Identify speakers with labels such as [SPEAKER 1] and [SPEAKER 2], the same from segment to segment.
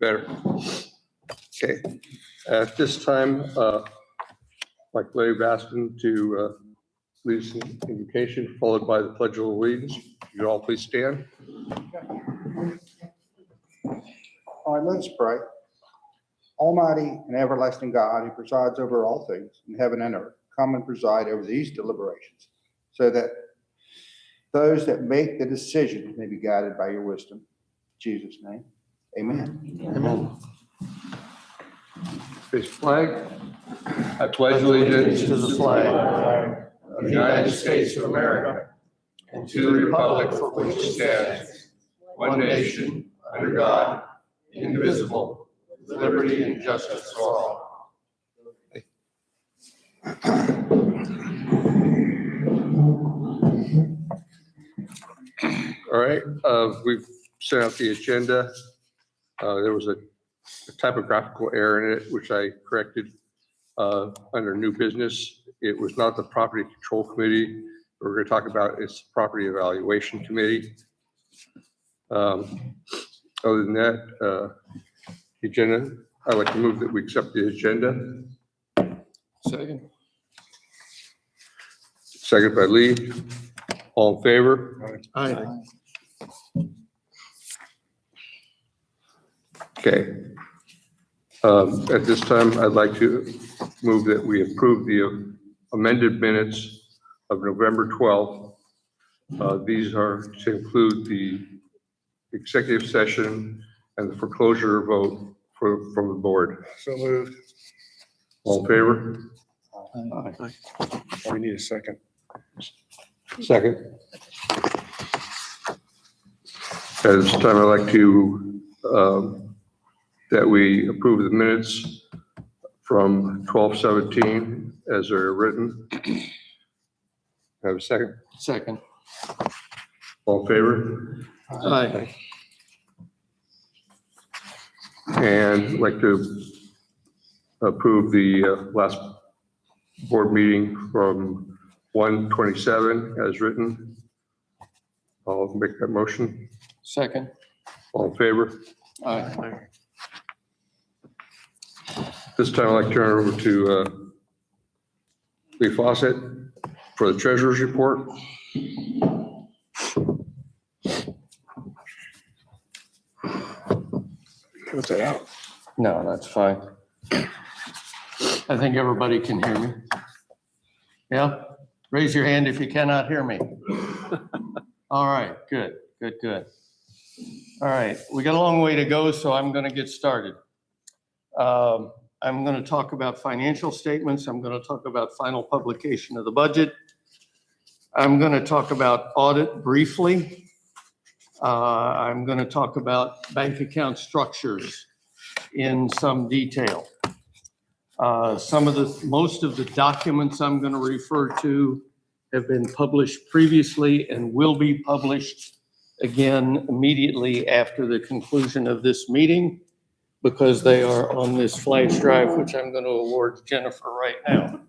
[SPEAKER 1] Better. Okay. At this time, I'd like Larry Baskin to lead us in invocation, followed by the Pledge of Allegiance. You all please stand.
[SPEAKER 2] All right, let us pray. Almighty and everlasting God, who presides over all things in heaven and earth, come and preside over these deliberations, so that those that make the decisions may be guided by your wisdom. In Jesus' name, amen.
[SPEAKER 1] Amen. Face flag. I pledge allegiance to the flag of the United States of America and to the republic for which it stands, one nation, under God, indivisible, with liberty and justice for all. All right, we've sent out the agenda. There was a typographical error in it, which I corrected under new business. It was not the Property Control Committee. We're going to talk about its Property Evaluation Committee. Other than that, the agenda, I'd like to move that we accept the agenda.
[SPEAKER 3] Second.
[SPEAKER 1] Second by Lee. All in favor?
[SPEAKER 3] Aye.
[SPEAKER 1] Okay. At this time, I'd like to move that we approve the amended minutes of November 12th. These are to include the executive session and the foreclosure vote from the board.
[SPEAKER 3] So moved.
[SPEAKER 1] All in favor?
[SPEAKER 3] Aye. We need a second.
[SPEAKER 1] Second. At this time, I'd like to, that we approve the minutes from 12/17 as they're written. Have a second?
[SPEAKER 3] Second.
[SPEAKER 1] All in favor?
[SPEAKER 3] Aye.
[SPEAKER 1] And I'd like to approve the last board meeting from 1/27 as written. I'll make that motion.
[SPEAKER 3] Second.
[SPEAKER 1] All in favor?
[SPEAKER 3] Aye.
[SPEAKER 1] This time I'd like to turn it over to Lee Fawcett for the treasurer's report.
[SPEAKER 3] What's that out? No, that's fine. I think everybody can hear me. Yeah? Raise your hand if you cannot hear me. All right, good. All right, we got a long way to go, so I'm going to get started. I'm going to talk about financial statements. I'm going to talk about final publication of the budget. I'm going to talk about audit briefly. I'm going to talk about bank account structures in some detail. Most of the documents I'm going to refer to have been published previously and will be published again immediately after the conclusion of this meeting, because they are on this flash drive, which I'm going to award Jennifer right now.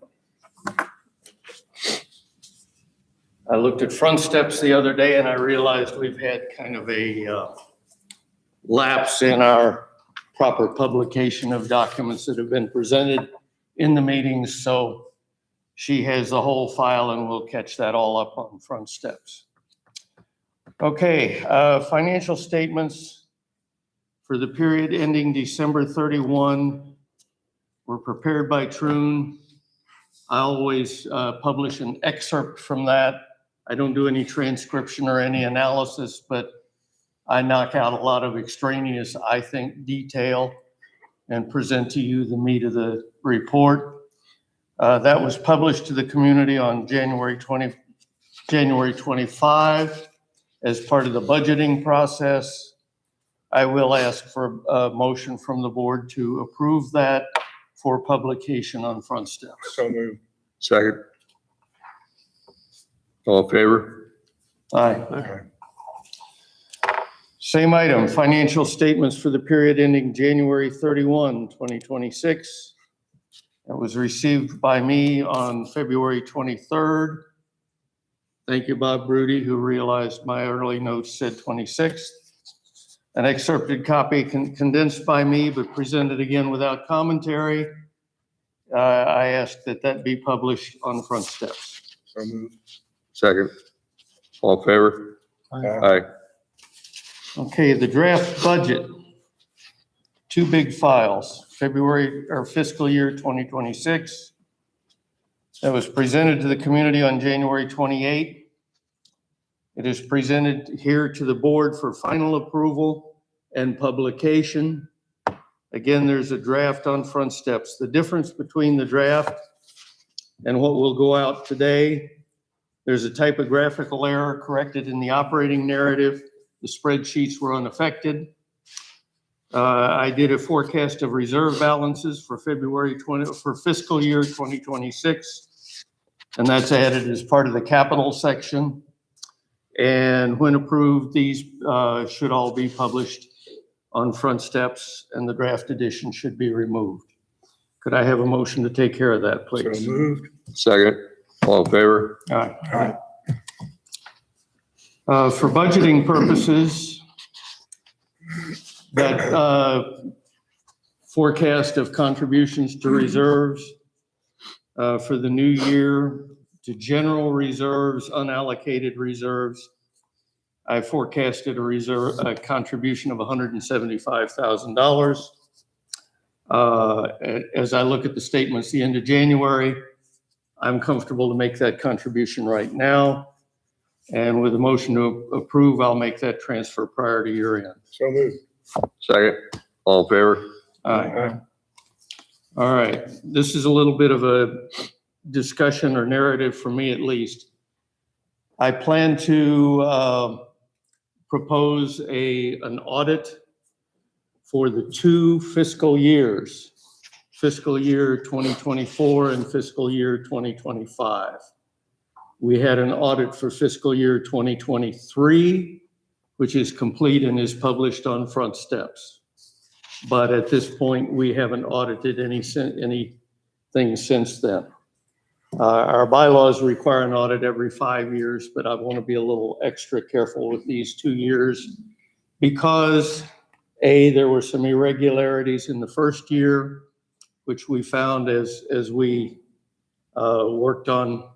[SPEAKER 3] I looked at Front Steps the other day and I realized we've had kind of a lapse in our proper publication of documents that have been presented in the meetings. So she has the whole file and we'll catch that all up on Front Steps. Okay, financial statements for the period ending December 31 were prepared by Troon. I always publish an excerpt from that. I don't do any transcription or any analysis, but I knock out a lot of extraneous, I think, detail and present to you the meat of the report. That was published to the community on January 25 as part of the budgeting process. I will ask for a motion from the board to approve that for publication on Front Steps.
[SPEAKER 1] So moved. Second. All in favor?
[SPEAKER 3] Aye. Same item, financial statements for the period ending January 31, 2026. It was received by me on February 23rd. Thank you, Bob Broody, who realized my early notes said 26th. An excerpted copy condensed by me, but presented again without commentary. I ask that that be published on the front steps.
[SPEAKER 4] So moved.
[SPEAKER 1] Second. All in favor? Aye.
[SPEAKER 3] Okay, the draft budget. Two big files, February or fiscal year 2026. That was presented to the community on January 28th. It is presented here to the board for final approval and publication. Again, there's a draft on front steps. The difference between the draft and what will go out today, there's a typographical error corrected in the operating narrative. The spreadsheets were unaffected. I did a forecast of reserve balances for for fiscal year 2026, and that's added as part of the capital section. And when approved, these should all be published on front steps, and the draft edition should be removed. Could I have a motion to take care of that,
[SPEAKER 4] So
[SPEAKER 3] please?
[SPEAKER 4] moved.
[SPEAKER 1] Second. All in favor?
[SPEAKER 3] All right.
[SPEAKER 4] Aye.
[SPEAKER 3] For budgeting purposes, that forecast of contributions to reserves for the new year, to general reserves, unallocated reserves, I forecasted a contribution of $175,000. As I look at the statements the end of January, I'm comfortable to make that contribution right now. And with a motion to approve, I'll make that transfer prior to year end.
[SPEAKER 4] So moved.
[SPEAKER 1] Second. All in favor?
[SPEAKER 4] Aye.
[SPEAKER 3] All right, this is a little bit of a discussion or narrative for me at least. I plan to propose an audit for the two fiscal years, fiscal year 2024 and fiscal year 2025. We had an audit for fiscal year 2023, which is complete and is published on front steps. But at this point, we haven't audited anything since then. Our bylaws require an audit every 5 years, but I want to be a little extra careful with these 2 years because there were some irregularities in the first year, which we found as we worked on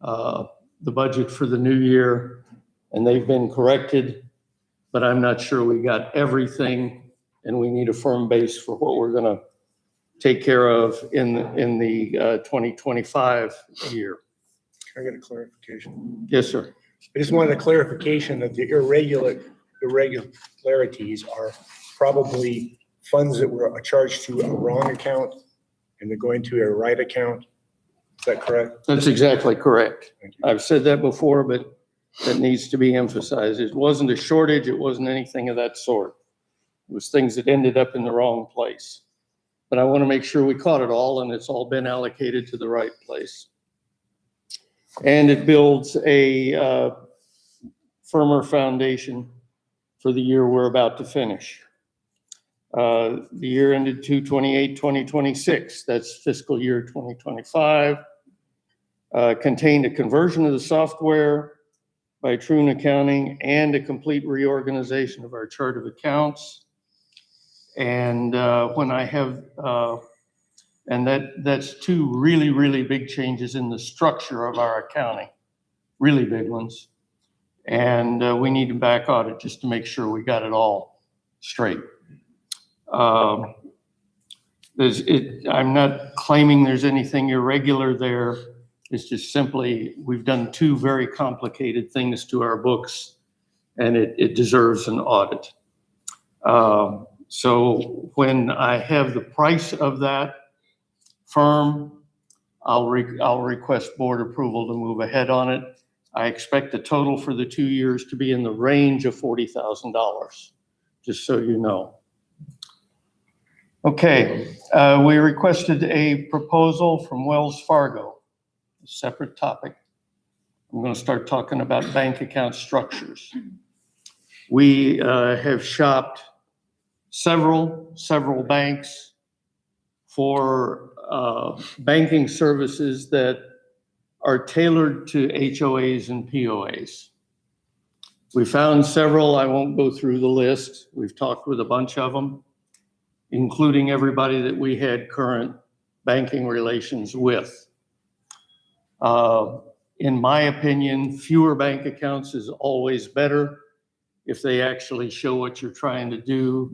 [SPEAKER 3] the budget for the new year, and they've been corrected, but I'm not sure we got everything, and we need a firm base for what we're going to take care of in the 2025 year.
[SPEAKER 4] Can I get a clarification?
[SPEAKER 3] Yes, sir.
[SPEAKER 4] I just wanted a clarification that the irregularities are probably funds that were charged to a wrong account and they're going to a right account. Is that correct?
[SPEAKER 3] That's exactly correct.
[SPEAKER 4] Thank you.
[SPEAKER 3] I've said that before, but that needs to be emphasized. It wasn't a shortage. It wasn't anything of that sort. It was things that ended up in the wrong place. But I want to make sure we caught it all and it's all been allocated to the right place. And it builds a firmer foundation for the year we're about to finish. The year ended 2/28/2026. That's fiscal year 2025. Contained a conversion of the software by Troon Accounting and a complete reorganization of our chart of accounts. And when I have, and that's two really, really big changes in the structure of our accounting, really big ones. And we need to back audit just to make sure we got it all straight. I'm not claiming there's anything irregular there. It's just simply, we've done two very complicated things to our books and it deserves an audit. So when I have the price of that firm, I'll request board approval to move ahead on it. I expect the total for the 2 years to be in the range of $40,000, just so you know. Okay, we requested a proposal from Wells Fargo, a separate topic. I'm going to start talking about bank account structures. We have shopped several banks for banking services that are tailored to HOAs and POAs. We found several. I won't go through the list. We've talked with a bunch of them, including everybody that we had current banking relations with. In my opinion, fewer bank accounts is always better if they actually show what you're trying to do.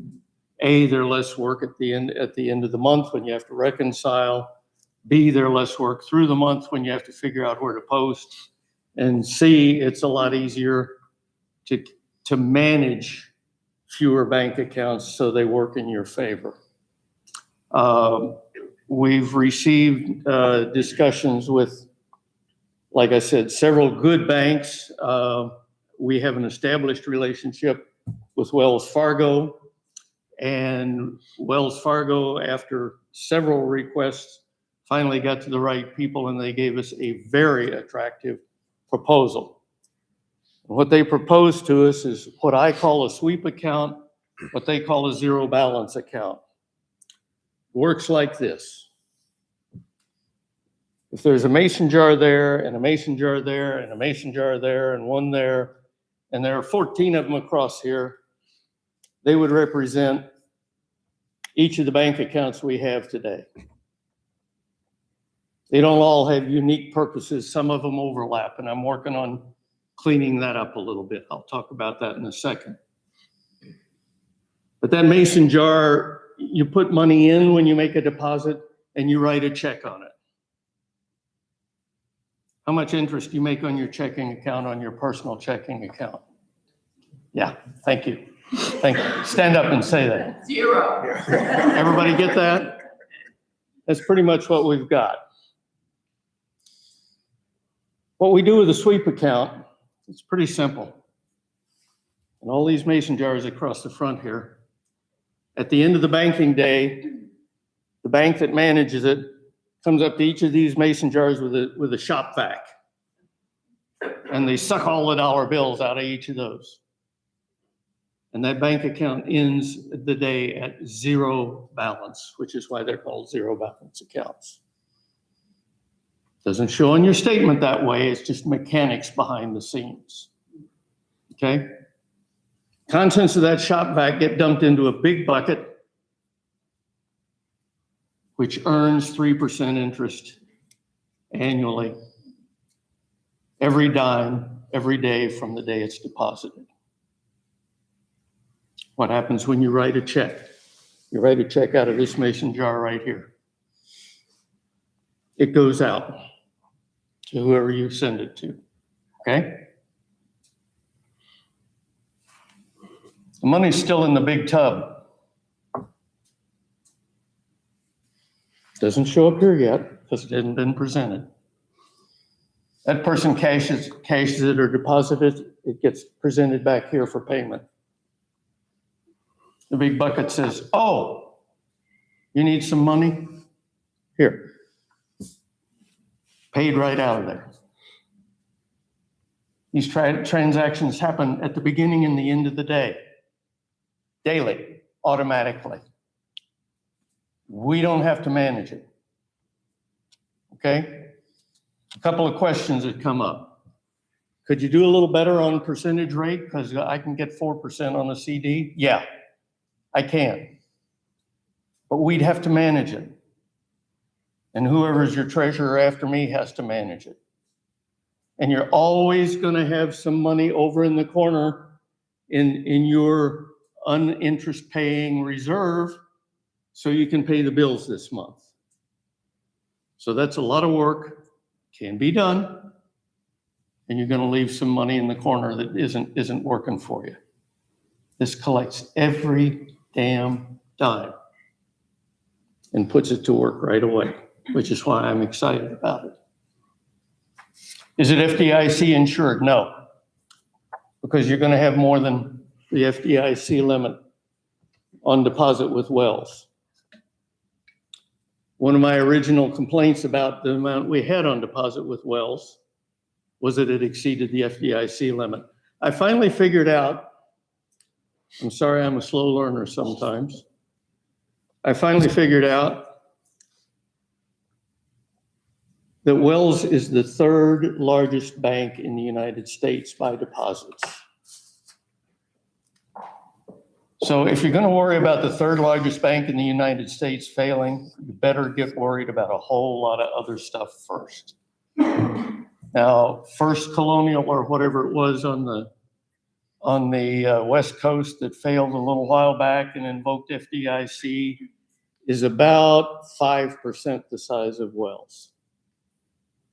[SPEAKER 3] A, they're less work at the end of the month when you have to reconcile. B, they're less work through the month when you have to figure out where to post. And C, it's a lot easier to manage fewer bank accounts so they work in your favor. We've received discussions with, like I said, several good banks. We have an established relationship with Wells Fargo, and Wells Fargo, after several requests, finally got to the right people, and they gave us a very attractive proposal. What they proposed to us is what I call a sweep account, what they call a zero balance account. Works like this. If there's a mason jar there, and a mason jar there, and a mason jar there, and one there, and there are 14 of them across here, they would represent each of the bank accounts we have today. They don't all have unique purposes. Some of them overlap, and I'm working on cleaning that up a little bit. I'll talk about that in a second. But that mason jar, you put money in when you make a deposit, and you write a check on it. How much interest do you make on your checking account, on your personal checking account? Yeah, thank you. Thank you. Stand up and say that.
[SPEAKER 5] 0.
[SPEAKER 3] Everybody get that? That's pretty much what we've got. What we do with a sweep account, it's pretty simple. And all these mason jars across the front here, at the end of the banking day, the bank that manages it comes up to each of these mason jars with a shop vac. And they suck all the dollar bills out of each of those. And that bank account ends the day at zero balance, which is why they're called zero balance accounts. Doesn't show on your statement that way. It's just mechanics behind the scenes. Okay? Contents of that shop vac get dumped into a big bucket, which earns 3% interest annually, every dime, every day from the day it's deposited. What happens when you write a check? You write a check out of this mason jar right here. It goes out to whoever you send it to, okay? The money's still in the big tub. Doesn't show up here yet because it hasn't been presented. That person cashes it or deposits it, it gets presented back here for payment. The big bucket says, oh, you need some money? Here. Paid right out of there. These transactions happen at the beginning and the end of the day, daily, automatically. We don't have to manage it. Okay? A couple of questions that come up. Could you do a little better on percentage rate? Because I can get 4% on a CD. Yeah, I can. But we'd have to manage it. And whoever's your treasurer after me has to manage it. And you're always going to have some money over in the corner in your uninterest paying reserve so you can pay the bills this month. So that's a lot of work, can be done, and you're going to leave some money in the corner that isn't working for you. This collects every damn dime and puts it to work right away, which is why I'm excited about it. Is it FDIC insured? No, because you're going to have more than the FDIC limit on deposit with Wells. One of my original complaints about the amount we had on deposit with Wells was that it exceeded the FDIC limit. I finally figured out, I'm sorry, I'm a slow learner sometimes. I finally figured out that Wells is the third largest bank in the United States by deposits. So if you're going to worry about the third largest bank in the United States failing, you better get worried about a whole lot of other stuff first. Now, First Colonial or whatever it was on the West Coast that failed a little while back and invoked FDIC is about 5% the size of Wells.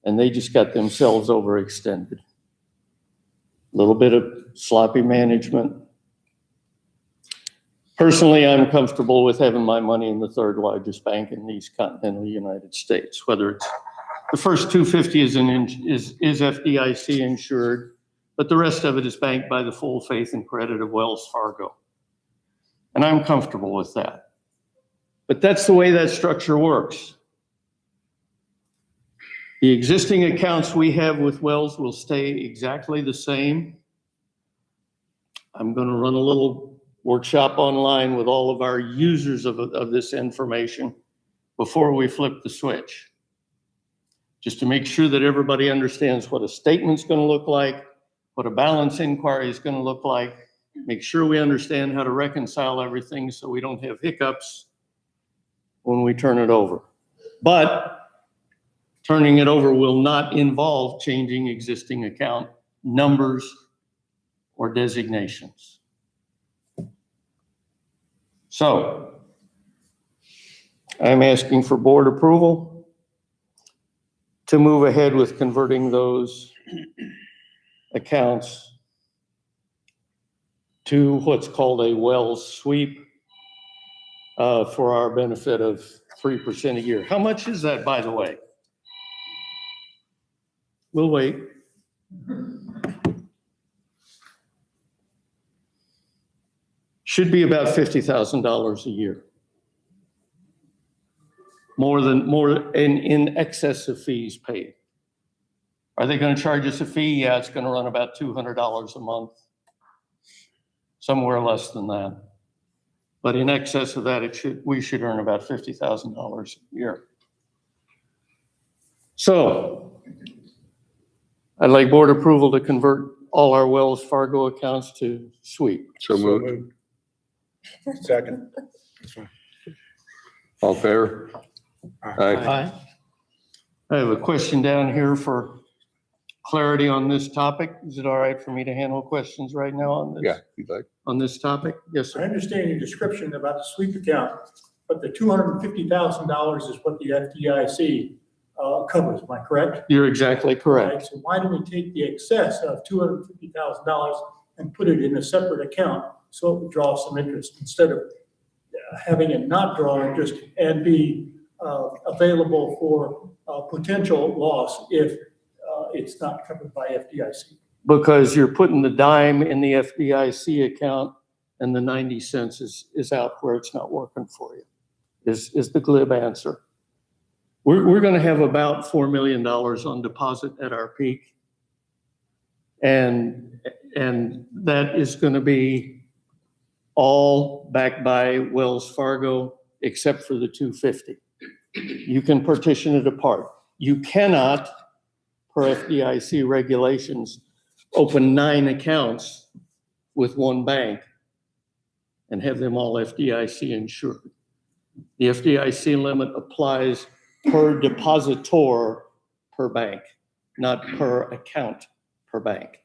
[SPEAKER 3] And they just got themselves overextended. A little bit of sloppy management. Personally, I'm comfortable with having my money in the third largest bank in these continental United States, whether it's the first 250 is FDIC insured, but the rest of it is banked by the full faith and credit of Wells Fargo. And I'm comfortable with that. But that's the way that structure works. The existing accounts we have with Wells will stay exactly the same. I'm going to run a little workshop online with all of our users of this information before we flip the switch, just to make sure that everybody understands what a statement's going to look like, what a balance inquiry is going to look like, make sure we understand how to reconcile everything so we don't have hiccups when we turn it over. But turning it over will not involve changing existing account numbers or designations. So I'm asking for board approval to move ahead with converting those accounts to what's called a Wells sweep for our benefit of 3% a year. How much is that, by the way? We'll wait. Should be about $50,000 a year. More in excess of fees paid. Are they going to charge us a fee? Yeah, it's going to run about $200 a month. Somewhere less than that. But in excess of that, we should earn about $50,000 a year. So I'd like board approval to convert all our Wells Fargo accounts to sweep.
[SPEAKER 1] So moved.
[SPEAKER 4] Second.
[SPEAKER 1] All fair? Aye.
[SPEAKER 3] Aye. I have a question down here for clarity on this topic. Is it all right for me to handle questions right now on this?
[SPEAKER 1] Yeah, if you'd like.
[SPEAKER 3] On this topic? Yes,
[SPEAKER 5] I
[SPEAKER 3] sir.
[SPEAKER 5] understand your description about the sweep account, but the $250,000 is what the FDIC covers, am I correct?
[SPEAKER 3] You're exactly correct.
[SPEAKER 5] Right, so why don't we take the excess of $250,000 and put it in a separate account so it would draw some interest instead of having it not draw interest and be available for potential loss if it's not covered by FDIC?
[SPEAKER 3] Because you're putting the dime in the FDIC account and the 90 cents is out where it's not working for you, is the glib answer. We're going to have about $4 million on deposit at our peak. And that is going to be all backed by Wells Fargo, except for the 250. You can partition it apart. You cannot, per FDIC regulations, open 9 accounts with one bank and have them all FDIC insured. The FDIC limit applies per depositor per bank, not per account per bank.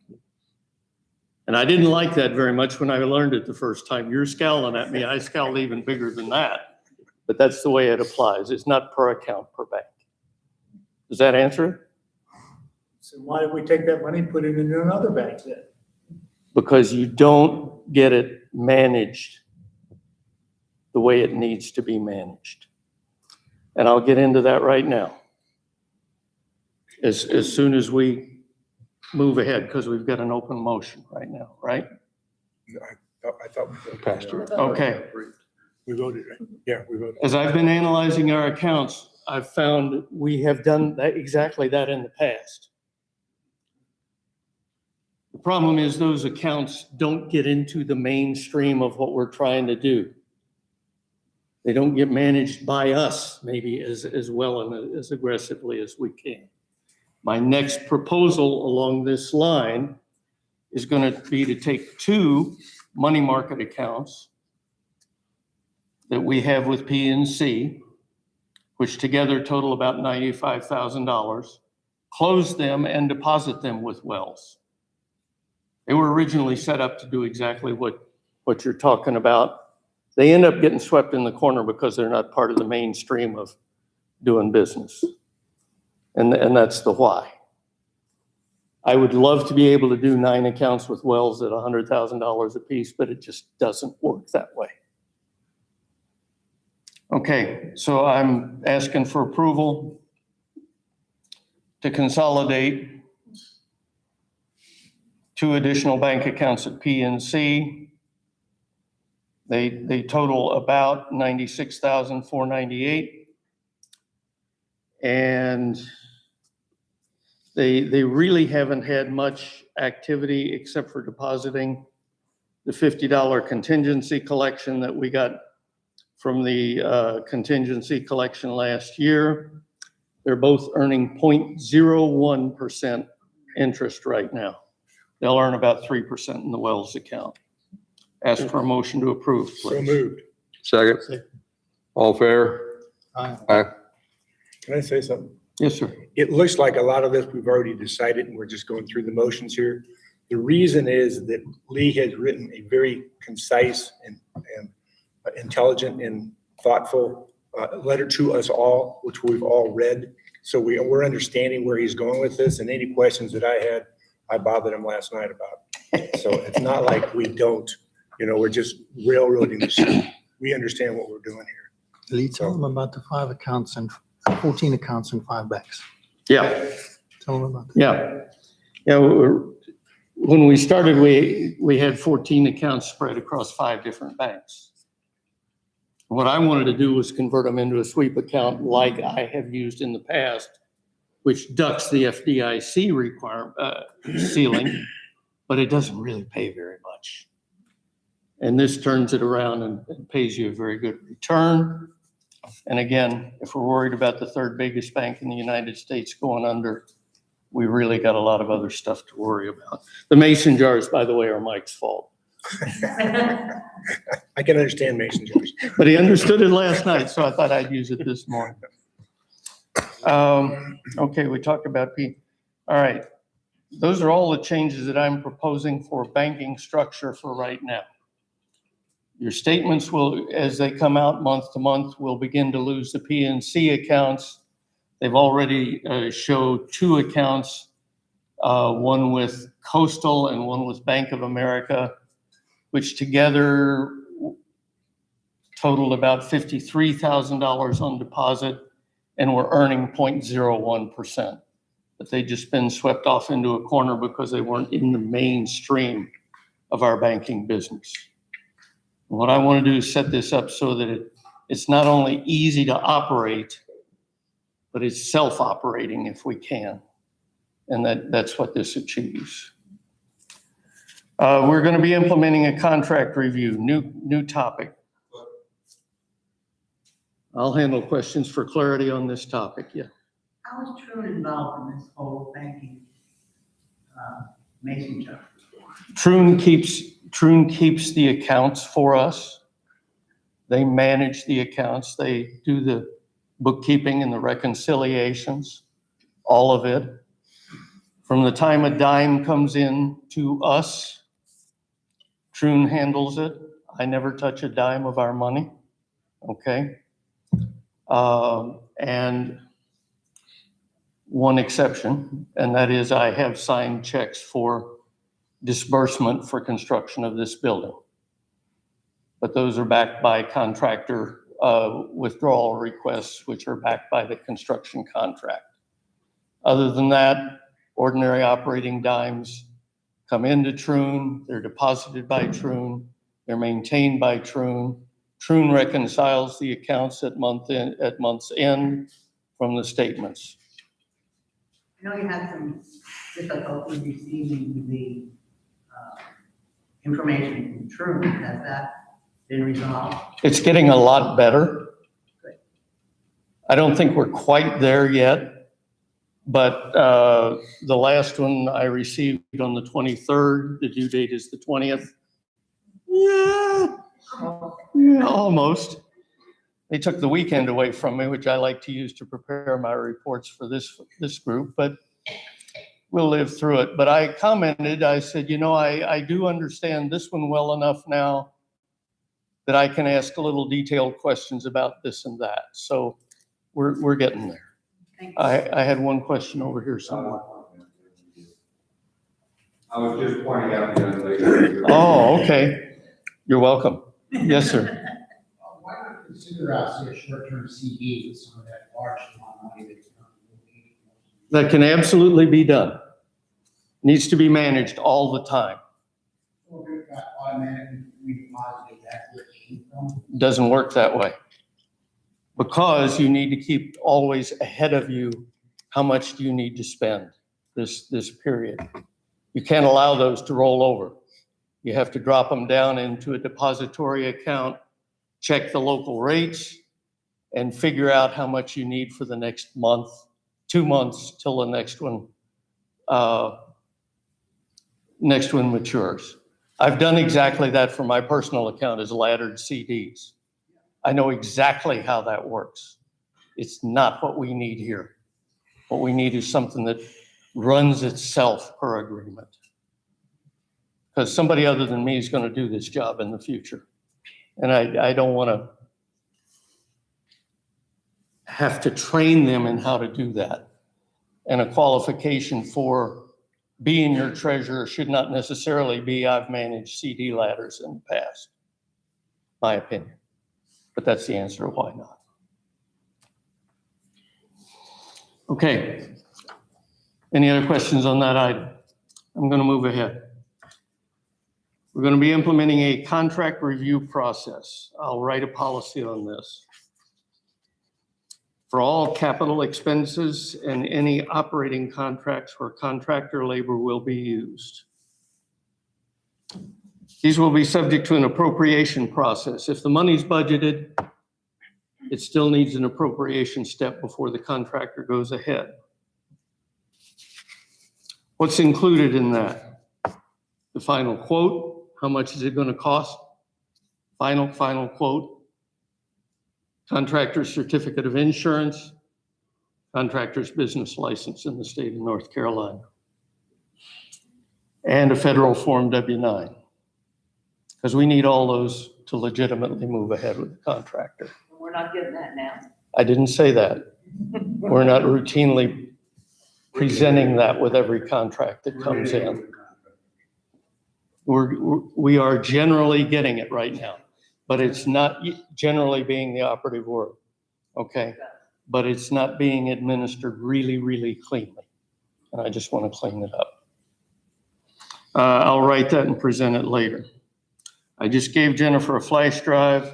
[SPEAKER 3] And I didn't like that very much when I learned it the first time. You're scowling at me. I scowled even bigger than that. But that's the way it applies. It's not per account per bank. Does that answer it?
[SPEAKER 5] So why don't we take that money and put it into another bank then?
[SPEAKER 3] Because you don't get it managed the way it needs to be managed. And I'll get into that right now. As soon as we move ahead, because we've got an open motion right now, right?
[SPEAKER 4] I thought we voted.
[SPEAKER 1] Pastor.
[SPEAKER 3] Okay.
[SPEAKER 4] We voted, right? Yeah, we voted.
[SPEAKER 3] As I've been analyzing our accounts, I've found we have done that, exactly that in the past. The problem is those accounts don't get into the mainstream of what we're trying to do. They don't get managed by us maybe as well and as aggressively as we can. My next proposal along this line is going to be to take 2 money market accounts that we have with PNC, which together total about $95,000, close them and deposit them with Wells. They were originally set up to do exactly what you're talking about. They end up getting swept in the corner because they're not part of the mainstream of doing business. And that's the why. I would love to be able to do 9 accounts with Wells at $100,000 a piece, but it just doesn't work that way. Okay, so I'm asking for approval to consolidate 2 additional bank accounts at PNC. They total about $96,498. And they really haven't had much activity except for depositing the $50 contingency collection that we got from the contingency collection last year. They're both earning 0.01% interest right now. They'll earn about 3% in the Wells account. Ask for a motion to approve,
[SPEAKER 4] So
[SPEAKER 3] please.
[SPEAKER 4] moved.
[SPEAKER 1] Second. All fair?
[SPEAKER 2] Aye.
[SPEAKER 1] Aye.
[SPEAKER 4] Can I say something?
[SPEAKER 3] Yes, sir.
[SPEAKER 4] It looks like a lot of this we've already decided and we're just going through the motions here. The reason is that Lee has written a very concise and intelligent and thoughtful letter to us all, which we've all read. So we're understanding where he's going with this, and any questions that I had, I bothered him last night about. So it's not like we don't, we're just railroading this. We understand what we're doing here.
[SPEAKER 6] Lee, tell them about the 5 accounts and 14 accounts and 5 banks.
[SPEAKER 3] Yeah.
[SPEAKER 6] Tell them about that.
[SPEAKER 3] Yeah. Yeah. When we started, we had 14 accounts spread across 5 different banks. What I wanted to do was convert them into a sweep account like I have used in the past, which ducks the FDIC ceiling, but it doesn't really pay very much. And this turns it around and pays you a very good return. And again, if we're worried about the 3rd biggest bank in the United States going under, we really got a lot of other stuff to worry about. The mason jars, by the way, are Mike's fault.
[SPEAKER 4] I can understand mason jars.
[SPEAKER 3] But he understood it last night, so I thought I'd use it this morning. Okay, we talked about all right. Those are all the changes that I'm proposing for banking structure for right now. Your statements will, as they come out month to month, will begin to lose the PNC accounts. They've already showed 2 accounts, one with Coastal and one with Bank of America, which together totaled about $53,000 on deposit and were earning 0.01%. But they just been swept off into a corner because they weren't in the mainstream of our banking business. What I want to do is set this up so that it's not only easy to operate, but it's self-operating if we can. And that's what this achieves. We're going to be implementing a contract review, new topic. I'll handle questions for clarity on this topic, yeah.
[SPEAKER 7] How is True involved in this whole banking mason jar?
[SPEAKER 3] Troon keeps the accounts for us. They manage the accounts. They do the bookkeeping and the reconciliations, all of it. From the time a dime comes in to us, Troon handles it. I never touch a dime of our money, okay? And one exception, and that is I have signed checks for disbursement for construction of this building. But those are backed by contractor withdrawal requests, which are backed by the construction contract. Other than that, ordinary operating dimes come into Troon, they're deposited by Troon, they're maintained by Troon. Troon reconciles the accounts at month's end from the statements.
[SPEAKER 7] I know you had some difficulty receiving the information from True. Has that been resolved?
[SPEAKER 3] It's getting a lot better.
[SPEAKER 7] Good.
[SPEAKER 3] I don't think we're quite there yet, but the last one I received on the 23rd, the due date is the 20th. Yeah, almost. They took the weekend away from me, which I like to use to prepare my reports for this group, but we'll live through it. But I commented, I said, I do understand this one well enough now that I can ask a little detailed questions about this and that. So we're getting there.
[SPEAKER 7] Thank you.
[SPEAKER 3] I had one question over here somewhere.
[SPEAKER 1] I was just pointing out the young lady.
[SPEAKER 3] Oh, okay. You're welcome. Yes, sir.
[SPEAKER 8] Why not consider say a short-term CD with some of that large amount of money that's not moving?
[SPEAKER 3] That can absolutely be done. Needs to be managed all the time.
[SPEAKER 8] So if that automatically redeposited back to the income,
[SPEAKER 3] Doesn't work that way. Because you need to keep always ahead of you, how much do you need to spend this period? You can't allow those to roll over. You have to drop them down into a depository account, check the local rates, and figure out how much you need for the next month, 2 months till the next one matures. I've done exactly that for my personal account as laddered CDs. I know exactly how that works. It's not what we need here. What we need is something that runs itself per agreement. Because somebody other than me is going to do this job in the future. And I don't want to have to train them in how to do that. And a qualification for being your treasurer should not necessarily be, I've managed CD ladders in the past, my opinion. But that's the answer to why not. Okay. Any other questions on that item? I'm going to move ahead. We're going to be implementing a contract review process. I'll write a policy on this. For all capital expenses and any operating contracts where contractor labor will be used. These will be subject to an appropriation process. If the money's budgeted, it still needs an appropriation step before the contractor goes ahead. What's included in that? The final quote. How much is it going to cost? Final quote. Contractor's certificate of insurance. Contractor's business license in the state of North Carolina. And a federal Form W-9. Because we need all those to legitimately move ahead with the contractor.
[SPEAKER 7] We're not getting that now.
[SPEAKER 3] I didn't say that. We're not routinely presenting that with every contract that comes in. We are generally getting it right now, but it's not generally being the operative word, okay? But it's not being administered really, really cleanly. And I just want to clean it up. I'll write that and present it later. I just gave Jennifer a flash drive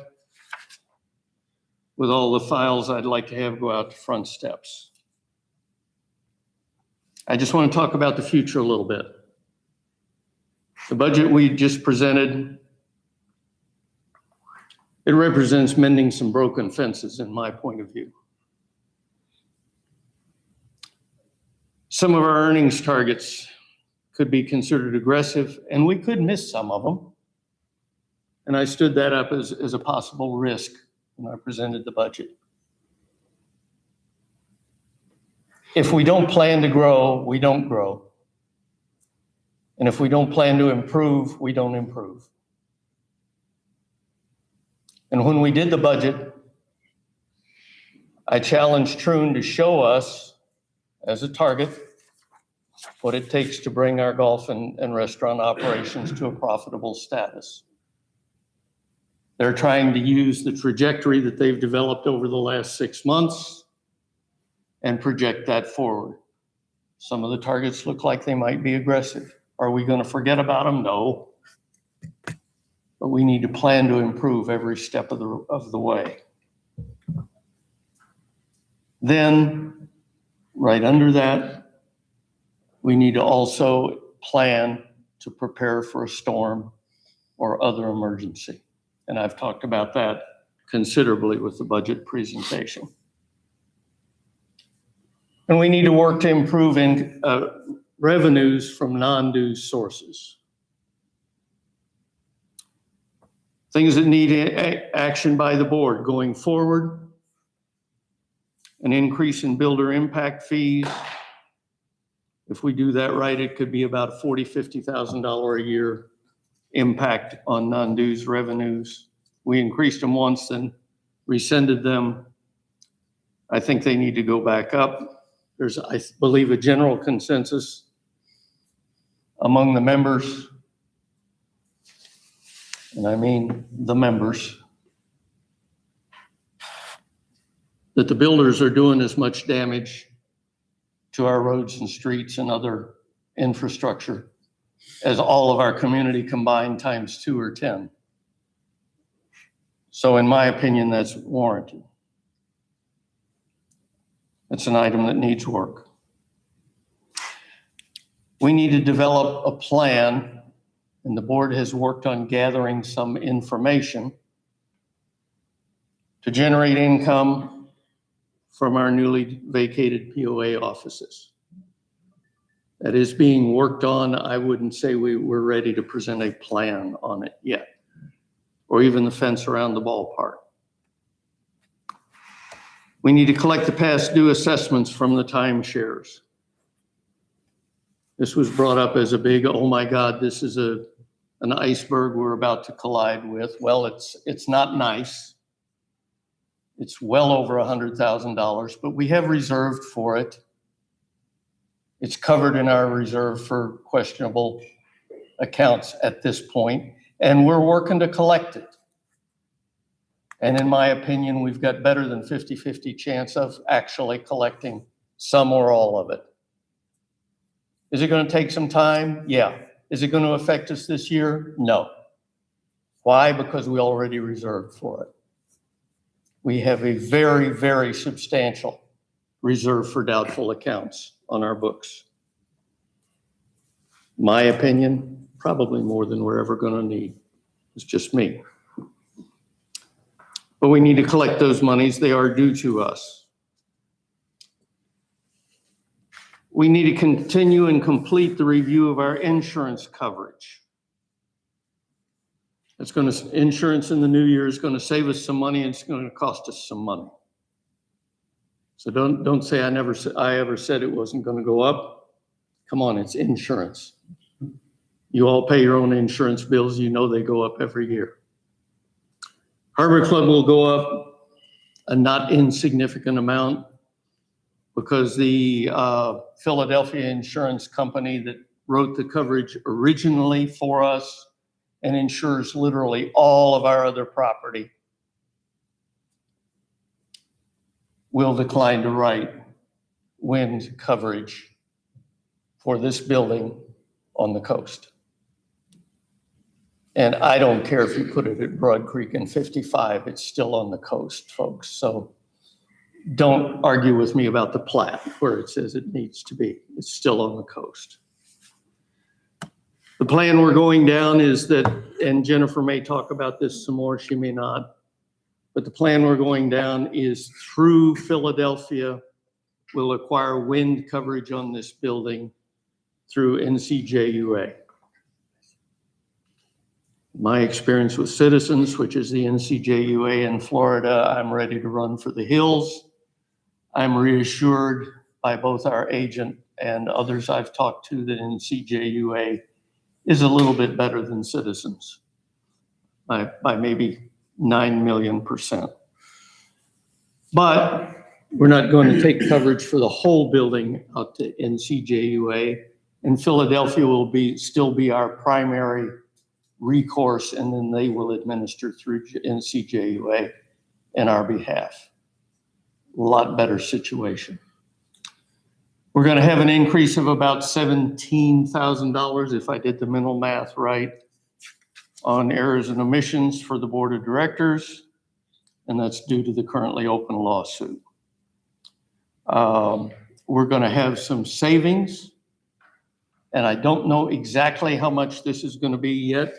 [SPEAKER 3] with all the files I'd like to have go out to front steps. I just want to talk about the future a little bit. The budget we just presented, it represents mending some broken fences in my point of view. Some of our earnings targets could be considered aggressive, and we could miss some of them. And I stood that up as a possible risk when I presented the budget. If we don't plan to grow, we don't grow. And if we don't plan to improve, we don't improve. And when we did the budget, I challenged Troon to show us as a target what it takes to bring our golf and restaurant operations to a profitable status. They're trying to use the trajectory that they've developed over the last 6 months and project that forward. Some of the targets look like they might be aggressive. Are we going to forget about them? No. But we need to plan to improve every step of the way. Then, right under that, we need to also plan to prepare for a storm or other emergency. And I've talked about that considerably with the budget presentation. And we need to work to improve revenues from non-dues sources. Things that need action by the board going forward. An increase in builder impact fees. If we do that right, it could be about $40,000, $50,000 a year impact on non-dues revenues. We increased them once and rescinded them. I think they need to go back up. There's, I believe, a general consensus among the members, and I mean the members, that the builders are doing as much damage to our roads and streets and other infrastructure as all of our community combined times 2 or 10. So in my opinion, that's warranted. It's an item that needs work. We need to develop a plan, and the board has worked on gathering some information to generate income from our newly vacated POA offices. That is being worked on. I wouldn't say we're ready to present a plan on it yet, or even the fence around the ballpark. We need to collect the past due assessments from the timeshares. This was brought up as a big, oh my God, this is an iceberg we're about to collide with. Well, it's not nice. It's well over $100,000, but we have reserved for it. It's covered in our reserve for questionable accounts at this point, and we're working to collect it. And in my opinion, we've got better than 50-50 chance of actually collecting some or all of it. Is it going to take some time? Yeah. Is it going to affect us this year? No. Why? Because we already reserved for it. We have a very, very substantial reserve for doubtful accounts on our books. My opinion, probably more than we're ever going to need. It's just me. But we need to collect those monies. They are due to us. We need to continue and complete the review of our insurance coverage. Insurance in the new year is going to save us some money, and it's going to cost us some money. So don't say I ever said it wasn't going to go up. Come on, it's insurance. You all pay your own insurance bills. You know they go up every year. Harbor Club will go up a not insignificant amount because the Philadelphia insurance company that wrote the coverage originally for us and insures literally all of our other property will decline to write wind coverage for this building on the coast. And I don't care if you put it at Broad Creek and 55, it's still on the coast, folks. So don't argue with me about the plat where it says it needs to be. It's still on the coast. The plan we're going down is that, and Jennifer may talk about this some more, she may not, but the plan we're going down is through Philadelphia, we'll acquire wind coverage on this building through NCJUA. My experience with Citizens, which is the NCJUA in Florida, I'm ready to run for the hills. I'm reassured by both our agent and others I've talked to that NCJUA is a little bit better than Citizens by maybe 9 million %. But we're not going to take coverage for the whole building out to NCJUA, and Philadelphia will still be our primary recourse, and then they will administer through NCJUA in our behalf. A lot better situation. We're going to have an increase of about $17,000, if I did the mental math right, on errors and omissions for the board of directors, and that's due to the currently open lawsuit. We're going to have some savings, and I don't know exactly how much this is going to be yet.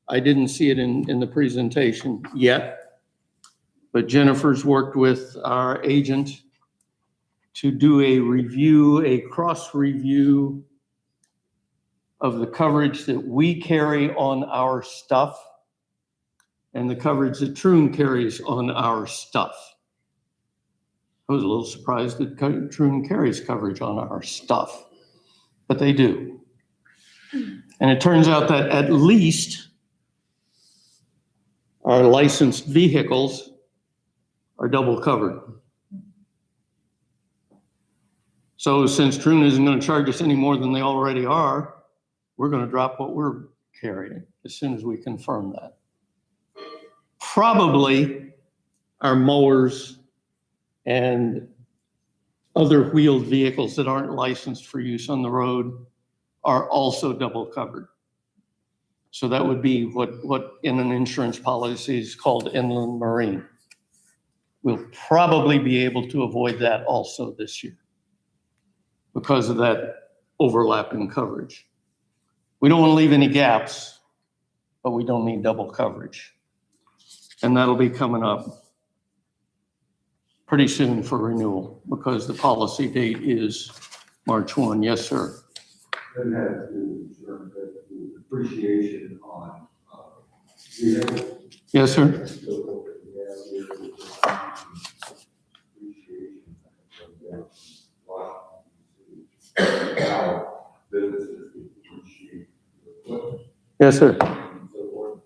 [SPEAKER 3] I didn't see it in the presentation yet, but Jennifer's worked with our agent to do a review, a cross review of the coverage that we carry on our stuff and the coverage that Troon carries on our stuff. I was a little surprised that Troon carries coverage on our stuff, but they do. And it turns out that at least our licensed vehicles are double covered. So since Troon isn't going to charge us any more than they already are, we're going to drop what we're carrying as soon as we confirm that. Probably our mowers and other wheeled vehicles that aren't licensed for use on the road are also double covered. So that would be what in an insurance policy is called inland marine. We'll probably be able to avoid that also this year because of that overlapping coverage. We don't want to leave any gaps, but we don't need double coverage. And that'll be coming up pretty soon for renewal because the policy date is March 1. Yes, sir.
[SPEAKER 9] Doesn't have to do with insurance, but the depreciation on vehicles.
[SPEAKER 3] Yes, sir.
[SPEAKER 9] How businesses depreciate equipment
[SPEAKER 3] Yes, sir.
[SPEAKER 9] and so forth.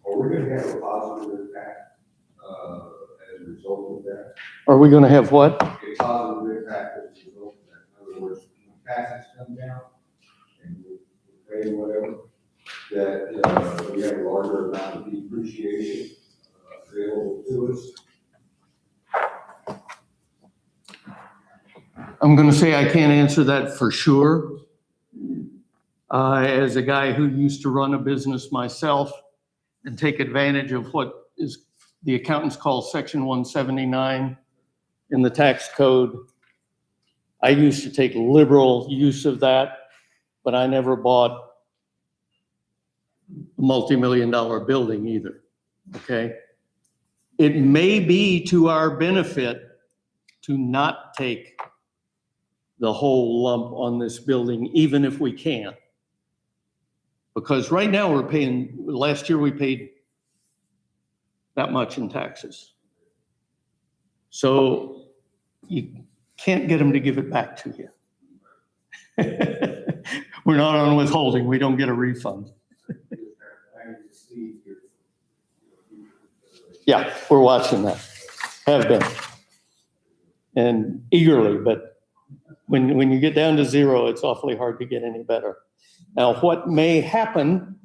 [SPEAKER 9] Are we gonna have a positive impact, as a result of that?
[SPEAKER 3] Are we going to have what?
[SPEAKER 9] A positive impact as a result of that? In other words, when taxes come down and we pay whatever, that, we have a larger amount of depreciation available to us.
[SPEAKER 3] I'm going to say I can't answer that for sure. As a guy who used to run a business myself and take advantage of what is the accountants call Section 179 in the tax code, I used to take liberal use of that, but I never bought a multi-million-dollar building either, okay? It may be to our benefit to not take the whole lump on this building, even if we can. Because right now we're paying, last year we paid that much in taxes. So you can't get them to give it back to you. We're not on withholding, we don't get a refund. Yeah, we're watching that, have been. And eagerly, but when you get down to zero, it's awfully hard to get any better. Now, what may happen,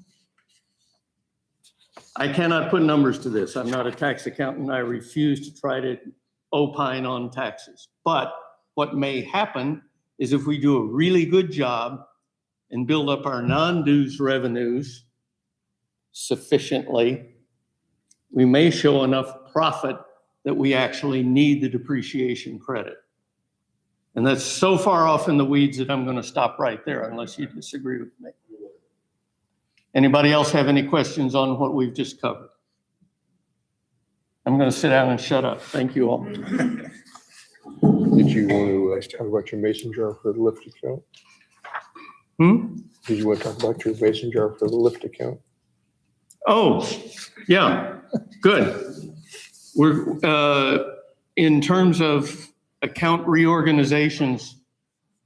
[SPEAKER 3] I cannot put numbers to this. I'm not a tax accountant. I refuse to try to opine on taxes. But what may happen is if we do a really good job and build up our non-dues revenues sufficiently, we may show enough profit that we actually need the depreciation credit. And that's so far off in the weeds that I'm going to stop right there unless you disagree with me. Anybody else have any questions on what we've just covered? I'm going to sit down and shut up. Thank you all.
[SPEAKER 1] Did you want to talk about your mason jar for the lift account? Did you want to talk about your mason jar for the lift account?
[SPEAKER 3] Oh, yeah, good. We're, in terms of account reorganizations,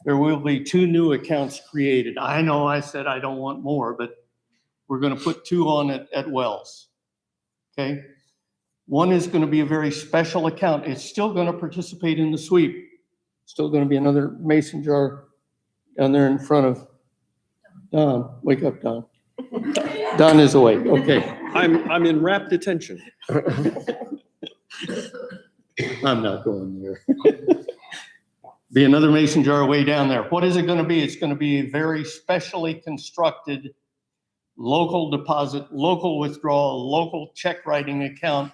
[SPEAKER 3] there will be 2 new accounts created. I know I said I don't want more, but we're going to put 2 on it at Wells. Okay. One is going to be a very special account. It's still going to participate in the sweep. Still going to be another mason jar down there in front of Don. Wake up, Don. Don is awake. Okay.
[SPEAKER 10] I'm in rapt attention.
[SPEAKER 3] I'm not going there. Be another mason jar way down there. What is it going to be? It's going to be a very specially constructed local deposit, local withdrawal, local check writing account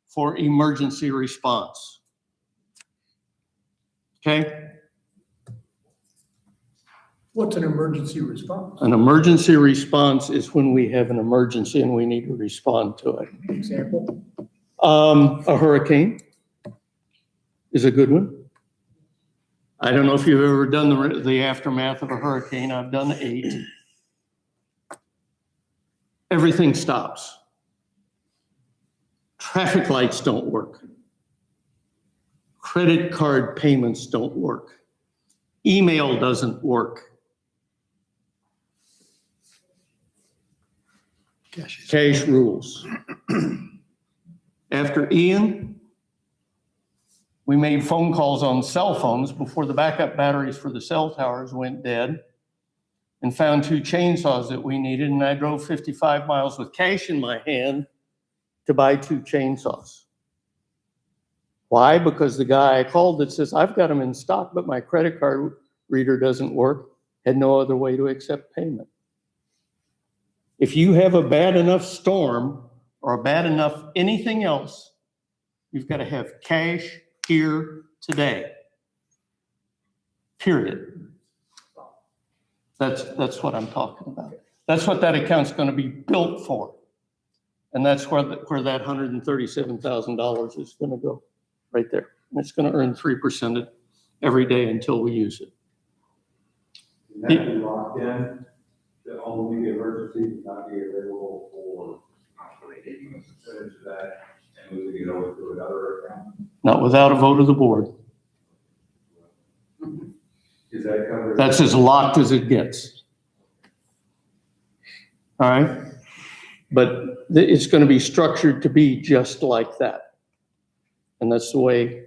[SPEAKER 3] for emergency response. Okay?
[SPEAKER 5] What's an emergency response?
[SPEAKER 3] An emergency response is when we have an emergency and we need to respond to it.
[SPEAKER 5] Example?
[SPEAKER 3] A hurricane is a good one. I don't know if you've ever done the aftermath of a hurricane. I've done 8. Everything stops. Traffic lights don't work. Credit card payments don't work. Email doesn't work. Cash rules. After Ian, we made phone calls on cell phones before the backup batteries for the cell towers went dead, and found 2 chainsaws that we needed. And I drove 55 miles with cash in my hand to buy 2 chainsaws. Why? Because the guy I called that says, I've got them in stock, but my credit card reader doesn't work, had no other way to accept payment. If you have a bad enough storm or a bad enough anything else, you've got to have cash here today. Period. That's what I'm talking about. That's what that account's going to be built for. And that's where that $137,000 is going to go, right there. And it's going to earn 3% every day until we use it.
[SPEAKER 9] And that be locked in, that only the emergency would not be available for taking a percentage of that and moving it over to another account.
[SPEAKER 3] Not without a vote of the board.
[SPEAKER 9] Is that covered?
[SPEAKER 3] That's as locked as it gets. All right? But it's going to be structured to be just like that. And that's the way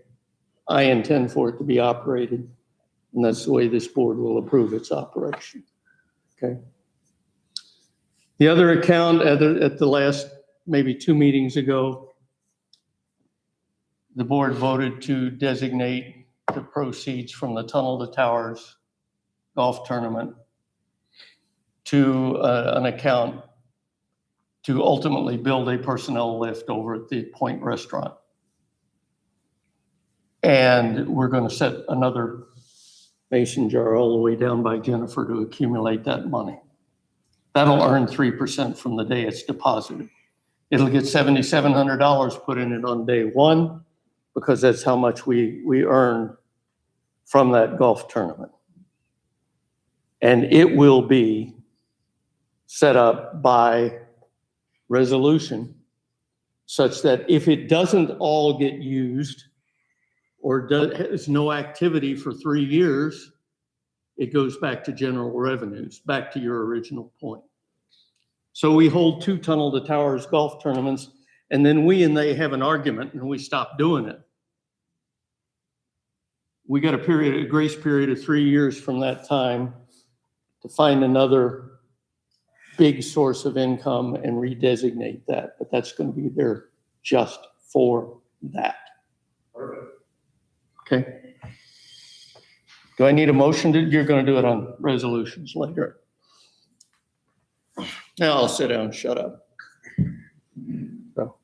[SPEAKER 3] I intend for it to be operated. And that's the way this board will approve its operation. Okay? The other account at the last maybe 2 meetings ago, the board voted to designate the proceeds from the Tunnel to Towers golf tournament to an account to ultimately build a personnel lift over at the Point Restaurant. And we're going to set another mason jar all the way down by Jennifer to accumulate that money. That'll earn 3% from the day it's deposited. It'll get $7,700 put in it on day one, because that's how much we earn from that golf tournament. And it will be set up by resolution such that if it doesn't all get used or has no activity for 3 years, it goes back to general revenues, back to your original point. So we hold 2 Tunnel to Towers golf tournaments, and then we and they have an argument and we stop doing it. We got a grace period of 3 years from that time to find another big source of income and redesignate that, but that's going to be there just for that. Okay. Do I need a motion? You're going to do it on resolutions later. Now I'll sit down and shut up. So.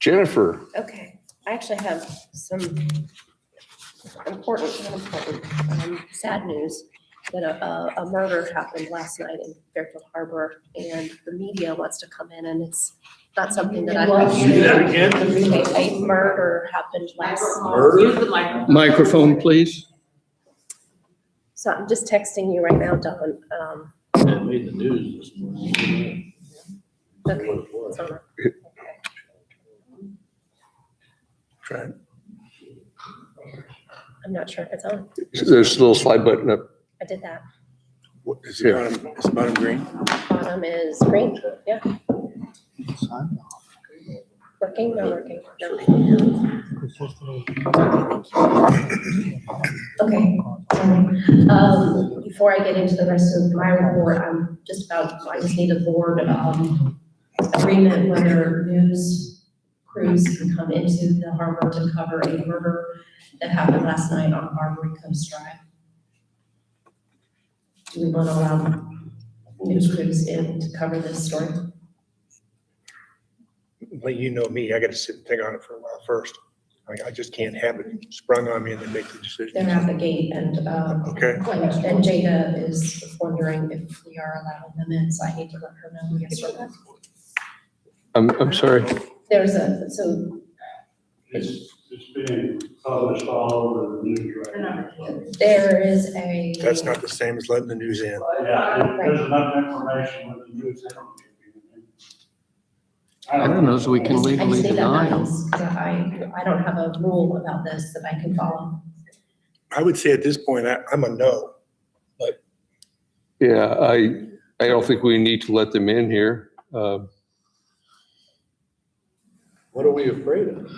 [SPEAKER 1] Jennifer,
[SPEAKER 11] Okay, I actually have some important, sad news that a murder happened last night in Fairfield Harbor, and the media wants to come in, and it's not something that I have.
[SPEAKER 5] Say that again?
[SPEAKER 11] A murder happened last.
[SPEAKER 7] Use the microphone.
[SPEAKER 3] Microphone, please.
[SPEAKER 11] So I'm just texting you right now, Don.
[SPEAKER 10] That made the news this morning.
[SPEAKER 11] Okay. It's on.
[SPEAKER 1] try it.
[SPEAKER 11] I'm not sure if it's on.
[SPEAKER 1] There's a little slide button up.
[SPEAKER 11] I did that.
[SPEAKER 4] What, is the bottom green?
[SPEAKER 11] Bottom is green, yeah. Working, not working, no. Okay. Before I get into the rest of my report, I just need a board agreement whether news crews can come into the harbor to cover a murder that happened last night on Barbary Coast Drive. Do we want to allow news crews in to cover this story?
[SPEAKER 4] Well, you know me, I gotta sit and think on it for a while first. I just can't have it sprung on me and then make the decision.
[SPEAKER 11] They're at the gate and,
[SPEAKER 4] Okay.
[SPEAKER 11] and Jada is wondering if we are allowing them in, so I need to let her know yes or no.
[SPEAKER 1] I'm sorry.
[SPEAKER 11] There's
[SPEAKER 12] It's been published all over the news right now.
[SPEAKER 11] there is a.
[SPEAKER 4] That's not the same as letting the news in.
[SPEAKER 12] Yeah, there's enough information with the news.
[SPEAKER 3] I don't know if we can
[SPEAKER 11] I
[SPEAKER 3] legally
[SPEAKER 11] just need that
[SPEAKER 3] deny them.
[SPEAKER 11] notice, 'cause I don't have a rule about this that I can follow.
[SPEAKER 4] I would say at this point, I'm a no.
[SPEAKER 1] Yeah, I don't think we need to let them in here.
[SPEAKER 10] What are we afraid of?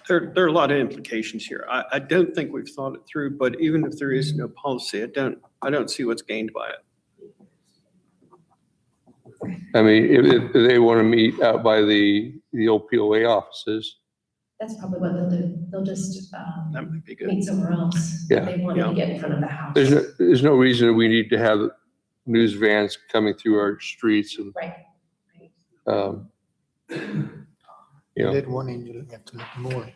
[SPEAKER 13] There are a lot of implications here. I don't think we've thought it through, but even if there is no policy, I don't see what's gained by it.
[SPEAKER 1] I mean, if they want to meet out by the old POA offices,
[SPEAKER 11] That's probably what they'll do. They'll just,
[SPEAKER 13] That might be good.
[SPEAKER 11] meet somewhere else.
[SPEAKER 1] Yeah.
[SPEAKER 11] They want to get in front of the house.
[SPEAKER 1] there's no reason we need to have news vans coming through our streets and,
[SPEAKER 11] Right.
[SPEAKER 1] you know,
[SPEAKER 6] Let one in, you have to let them all in.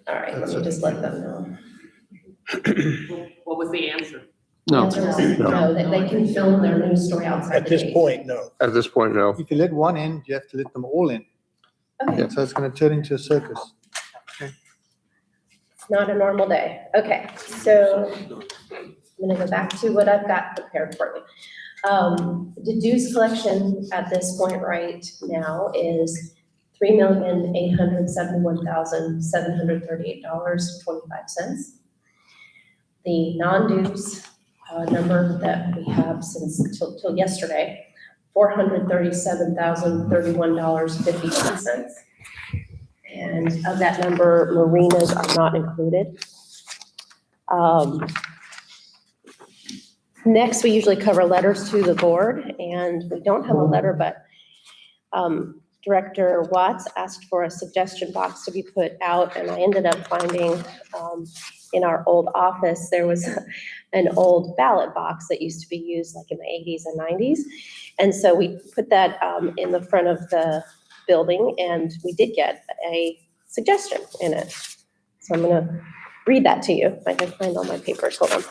[SPEAKER 11] All right, let me just let them know.
[SPEAKER 7] What was the answer?
[SPEAKER 3] No,
[SPEAKER 11] Answer is no, that they can film their news story outside
[SPEAKER 4] At
[SPEAKER 11] the
[SPEAKER 4] this
[SPEAKER 11] gate.
[SPEAKER 4] point, no.
[SPEAKER 1] at this point, no.
[SPEAKER 6] If you let one in, you have to let them all in.
[SPEAKER 11] Okay,
[SPEAKER 6] So it's gonna turn into a circus.
[SPEAKER 11] not a normal day. Okay, so I'm gonna go back to what I've got prepared for you. The dues collection at this point right now is $3,871,738.25. The non-dues number that we have since till yesterday, $437,031.51. And of that number, marinas are not included. Next, we usually cover letters to the board, and we don't have a letter, but Director Watts asked for a suggestion box to be put out, and I ended up finding in our old office, there was an old ballot box that used to be used like in the 80s and 90s. And so we put that in the front of the building, and we did get a suggestion in it. So I'm gonna read that to you. I can find all my papers, hold on.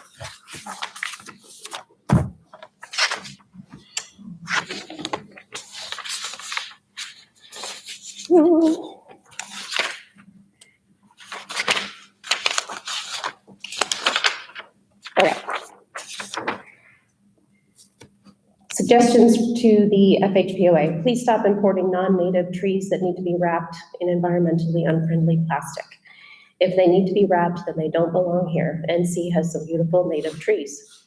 [SPEAKER 11] Okay. Suggestions to the FHPOA. Please stop importing non-native trees that need to be wrapped in environmentally unfriendly plastic. If they need to be wrapped, then they don't belong here. NC has some beautiful native trees.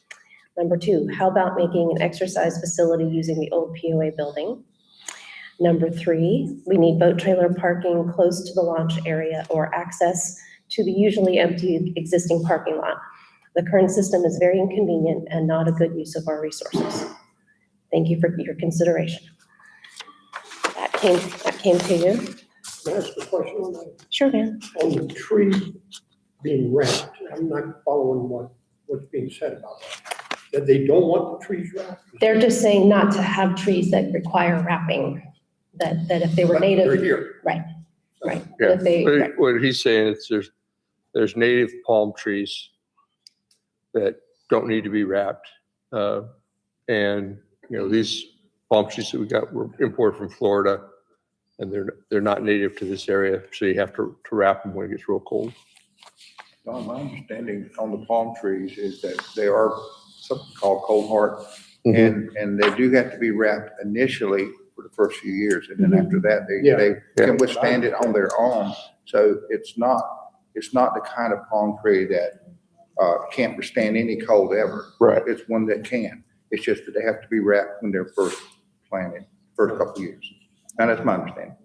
[SPEAKER 11] Number 2, how about making an exercise facility using the old POA building? Number 3, we need boat trailer parking close to the launch area or access to the usually empty existing parking lot. The current system is very inconvenient and not a good use of our resources. Thank you for your consideration. That came to you.
[SPEAKER 12] Can I ask a question on that?
[SPEAKER 11] Sure, Dan.
[SPEAKER 12] On the tree being wrapped, I'm not following what's being said about that. That they don't want the trees wrapped?
[SPEAKER 11] They're just saying not to have trees that require wrapping, that if they were
[SPEAKER 12] But they're
[SPEAKER 11] native,
[SPEAKER 12] here.
[SPEAKER 11] right.
[SPEAKER 1] Yeah,
[SPEAKER 11] If they, right.
[SPEAKER 1] what he's saying is there's native palm trees that don't need to be wrapped. And, you know, these palm trees that we got were imported from Florida, and they're not native to this area, so you have to wrap them when it gets real cold.
[SPEAKER 2] Don, my understanding on the palm trees is that they are something called cold heart, and they do have to be wrapped initially for the first few years, and then after that, they can withstand it on their own. So it's not the kind of palm tree that can't withstand any cold ever.
[SPEAKER 1] Right.
[SPEAKER 2] It's one that can. It's just that they have to be wrapped when they're first planted, first couple of years. And that's my understanding.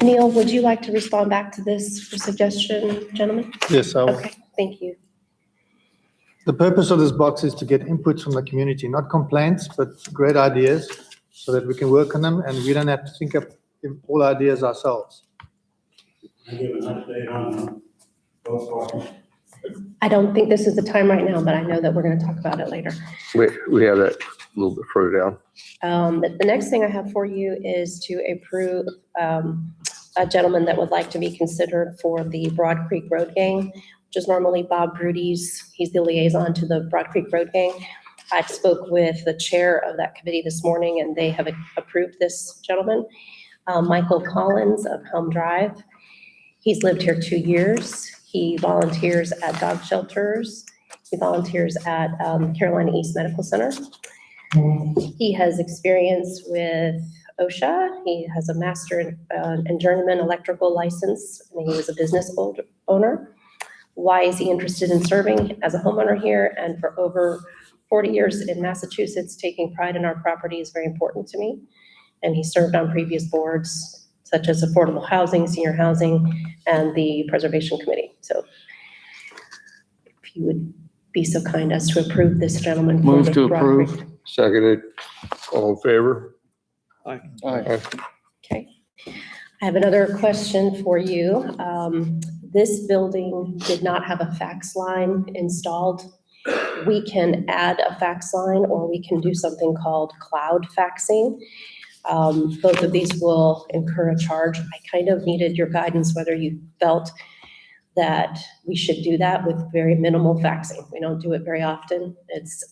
[SPEAKER 11] Neil, would you like to respond back to this suggestion, gentlemen?
[SPEAKER 6] Yes, I will.
[SPEAKER 11] Okay, thank you.
[SPEAKER 6] The purpose of this box is to get inputs from the community, not complaints, but great ideas, so that we can work on them and we don't have to think of all ideas ourselves.
[SPEAKER 12] I give an update on both parties.
[SPEAKER 11] I don't think this is the time right now, but I know that we're gonna talk about it later.
[SPEAKER 1] We have that a little bit further down.
[SPEAKER 11] The next thing I have for you is to approve a gentleman that would like to be considered for the Broad Creek Road Gang, which is normally Bob Brudy's. He's the liaison to the Broad Creek Road Gang. I spoke with the chair of that committee this morning, and they have approved this gentleman, Michael Collins of Helm Drive. He's lived here 2 years. He volunteers at dog shelters. He volunteers at Carolina East Medical Center. He has experience with OSHA. He has a master and journeyman electrical license, and he was a business owner. Why is he interested in serving as a homeowner here? And for over 40 years in Massachusetts, taking pride in our property is very important to me. And he served on previous boards such as affordable housing, senior housing, and the preservation committee. So if you would be so kind as to approve this gentleman. for
[SPEAKER 3] Move
[SPEAKER 11] the
[SPEAKER 3] to
[SPEAKER 11] Rock
[SPEAKER 3] approve.
[SPEAKER 11] Creek.
[SPEAKER 1] Seconded. All in favor?
[SPEAKER 3] Aye.
[SPEAKER 11] Okay. I have another question for you. This building did not have a fax line installed. We can add a fax line, or we can do something called cloud faxing. Both of these will incur a charge. I kind of needed your guidance whether you felt that we should do that with very minimal faxing. We don't do it very often. It's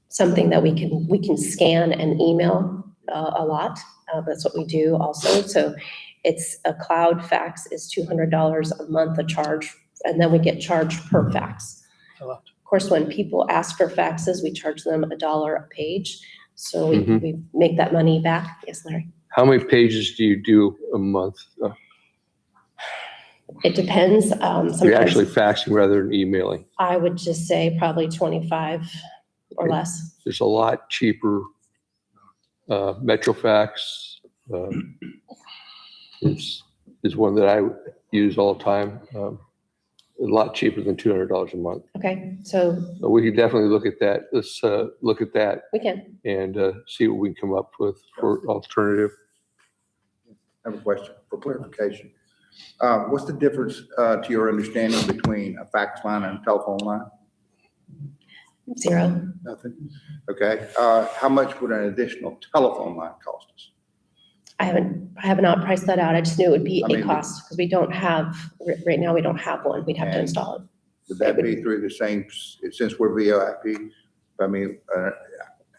[SPEAKER 11] something that we can scan and email a lot. That's what we do also. So it's a cloud fax is $200 a month a charge, and then we get charged per fax. Of course, when people ask for faxes, we charge them $1 a page. So we make that money back. Yes, Larry?
[SPEAKER 1] How many pages do you do a month?
[SPEAKER 11] It depends.
[SPEAKER 1] You're
[SPEAKER 11] Sometimes
[SPEAKER 1] actually faxing rather than emailing.
[SPEAKER 11] I would just say probably 25 or less.
[SPEAKER 1] There's a lot cheaper. Metrofax is one that I use all the time. A lot cheaper than $200 a month.
[SPEAKER 11] Okay, so
[SPEAKER 1] But we could definitely look at that. Let's look at that
[SPEAKER 11] we can.
[SPEAKER 1] and see what we can come up with for alternative.
[SPEAKER 2] I have a question for clarification. What's the difference, to your understanding, between a fax line and a telephone line?
[SPEAKER 11] Zero.
[SPEAKER 2] Nothing? Okay. How much would an additional telephone line cost us?
[SPEAKER 11] I have not priced that out. I just knew it would be
[SPEAKER 2] I
[SPEAKER 11] a
[SPEAKER 2] mean,
[SPEAKER 11] cost because we don't have, right now, we don't have one. We'd have to
[SPEAKER 2] And-
[SPEAKER 11] install it.
[SPEAKER 2] Would that be through the same, since we're VoIP? I mean,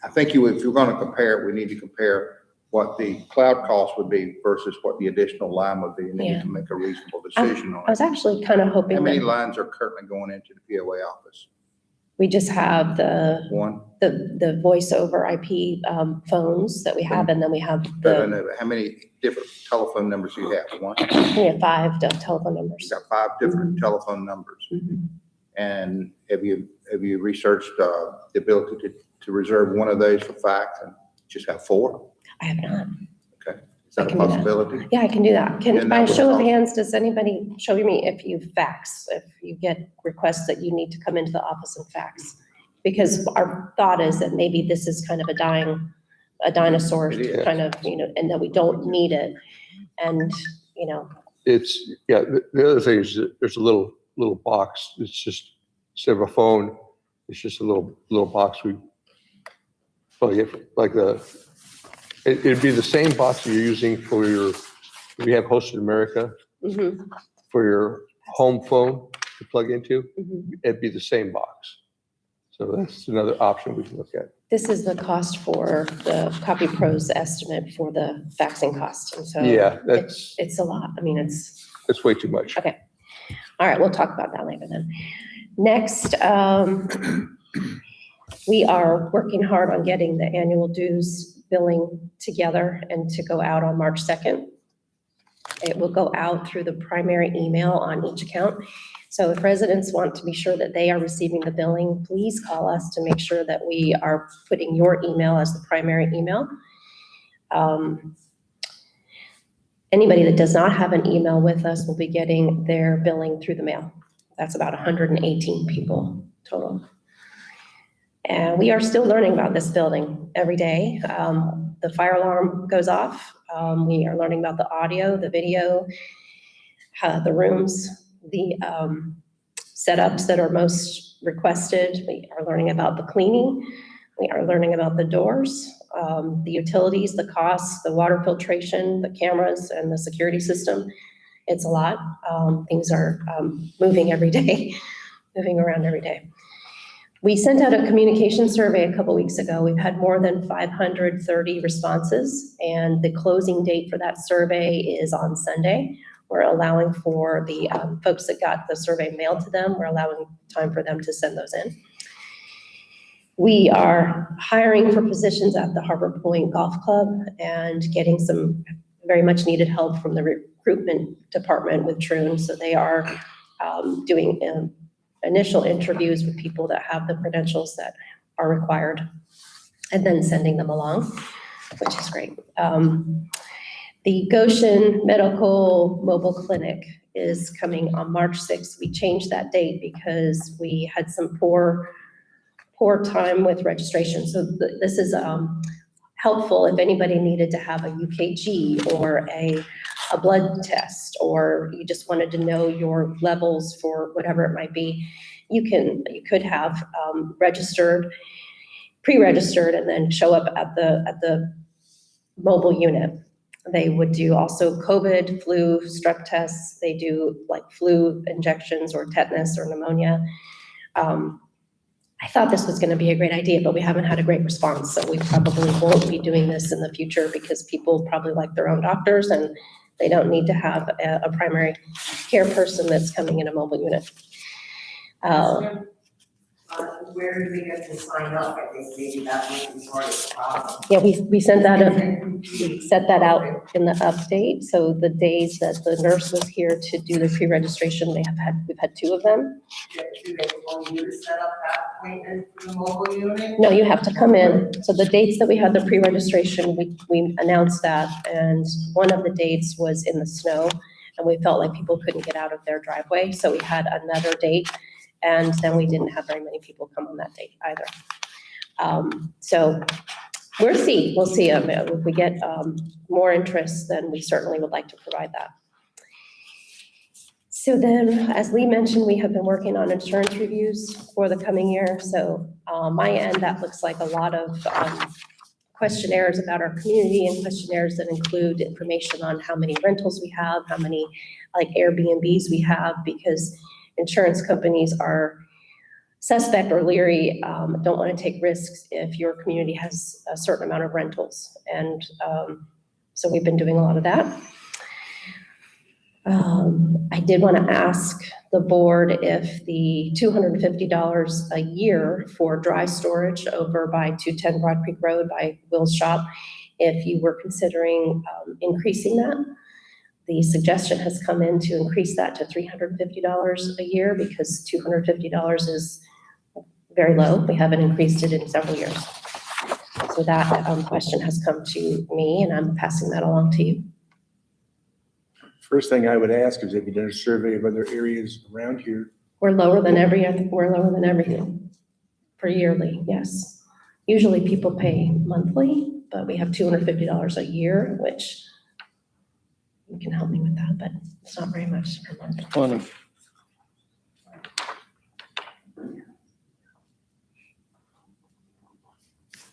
[SPEAKER 2] I think if you're going to compare it, we need to compare what the cloud cost would be versus what the additional line would be, and then you
[SPEAKER 11] Yeah.
[SPEAKER 2] can make a reasonable decision on
[SPEAKER 11] I was
[SPEAKER 2] it.
[SPEAKER 11] actually kind of
[SPEAKER 2] How
[SPEAKER 11] hoping
[SPEAKER 2] many
[SPEAKER 11] that
[SPEAKER 2] lines are currently going into the POA office?
[SPEAKER 11] we just have
[SPEAKER 2] One?
[SPEAKER 11] the voice over IP phones that we have, and then we have
[SPEAKER 2] How many different telephone numbers do you have? One?
[SPEAKER 11] we have 5 telephone numbers.
[SPEAKER 2] You've got 5 different telephone numbers.
[SPEAKER 11] Mhm.
[SPEAKER 2] And have you researched the ability to reserve one of those for fax and just have 4?
[SPEAKER 11] I have not.
[SPEAKER 2] Okay. Is that
[SPEAKER 11] I
[SPEAKER 2] a
[SPEAKER 11] can do that.
[SPEAKER 2] possibility?
[SPEAKER 11] Yeah, I can do that.
[SPEAKER 2] And
[SPEAKER 11] Can,
[SPEAKER 2] that
[SPEAKER 11] by
[SPEAKER 2] would
[SPEAKER 11] show of
[SPEAKER 2] cost-
[SPEAKER 11] hands, does anybody show me if you fax, if you get requests that you need to come into the office and fax? Because our thought is that maybe this is kind of a dinosaur
[SPEAKER 2] It is.
[SPEAKER 11] kind of, and that we don't need it. And,
[SPEAKER 1] It's, yeah, the other thing is that there's a little box. It's just, instead of a phone, it's just a little box. It'd be the same box that you're using for we have Hosted America
[SPEAKER 11] mhm,
[SPEAKER 1] for your home phone to plug into.
[SPEAKER 11] mhm.
[SPEAKER 1] It'd be the same box. So that's another option we can look at.
[SPEAKER 11] This is the cost for the Copy Pro's estimate for the faxing cost. And so
[SPEAKER 1] Yeah, that's
[SPEAKER 11] it's a lot. I mean, it's,
[SPEAKER 1] way too much.
[SPEAKER 11] okay. All right, we'll talk about that later then. Next, we are working hard on getting the annual dues billing together and to go out on March 2nd. It will go out through the primary email on each account. So if residents want to be sure that they are receiving the billing, please call us to make sure that we are putting your email as the primary email. Anybody that does not have an email with us will be getting their billing through the mail. That's about 118 people total. And we are still learning about this building every day. The fire alarm goes off. We are learning about the audio, the video, the rooms, the setups that are most requested. We are learning about the cleaning. We are learning about the doors, the utilities, the costs, the water filtration, the cameras, and the security system. It's a lot. Things are moving every day, moving around every day. We sent out a communication survey a couple weeks ago. We've had more than 530 responses, and the closing date for that survey is on Sunday. We're allowing for the folks that got the survey mailed to them, we're allowing time for them to send those in. We are hiring for positions at the Harbor Point Golf Club and getting some very much needed help from the recruitment department with Troon. So they are doing initial interviews with people that have the credentials that are required and then sending them along, which is great. The Goshen Medical Mobile Clinic is coming on March 6th. We changed that date because we had some poor time with registration. So this is helpful if anybody needed to have a UKG or a blood test, or you just wanted to know your levels for whatever it might be. You could have pre-registered, and then show up at the mobile unit. They would do also COVID, flu, strep tests. They do like flu injections or tetanus or pneumonia. I thought this was going to be a great idea, but we haven't had a great response. So we probably won't be doing this in the future because people probably like their own doctors and they don't need to have a primary care person that's coming in a mobile unit.
[SPEAKER 7] Where do we get to sign up? I think maybe that would be part of the problem.
[SPEAKER 11] Yeah, we sent that up. We set that out in the update. So the days that the nurse was here to do the pre-registration, we've had 2 of them.
[SPEAKER 7] Do they want you to set up that appointment for the mobile unit?
[SPEAKER 11] No, you have to come in. So the dates that we had the pre-registration, we announced that, and one of the dates was in the snow, and we felt like people couldn't get out of their driveway, so we had another date, and then we didn't have very many people come on that date either. So we'll see. If we get more interest, then we certainly would like to provide that. So then, as Lee mentioned, we have been working on insurance reviews for the coming year. So my end, that looks like a lot of questionnaires about our community and questionnaires that include information on how many rentals we have, how many like Airbnbs we have, because insurance companies are suspect or leery, don't want to take risks if your community has a certain amount of rentals. And so we've been doing a lot of that. I did want to ask the board if the $250 a year for dry storage over by 210 Broad Creek Road by Will's shop, if you were considering increasing that. The suggestion has come in to increase that to $350 a year because $250 is very low. We haven't increased it in several years. So that question has come to me, and I'm passing that along to you.
[SPEAKER 4] First thing I would ask is if you did a survey of other areas around here.
[SPEAKER 11] We're lower than everything for yearly, yes. Usually people pay monthly, but we have $250 a year, which you can help me with that, but it's not very much per month.
[SPEAKER 3] Plenty.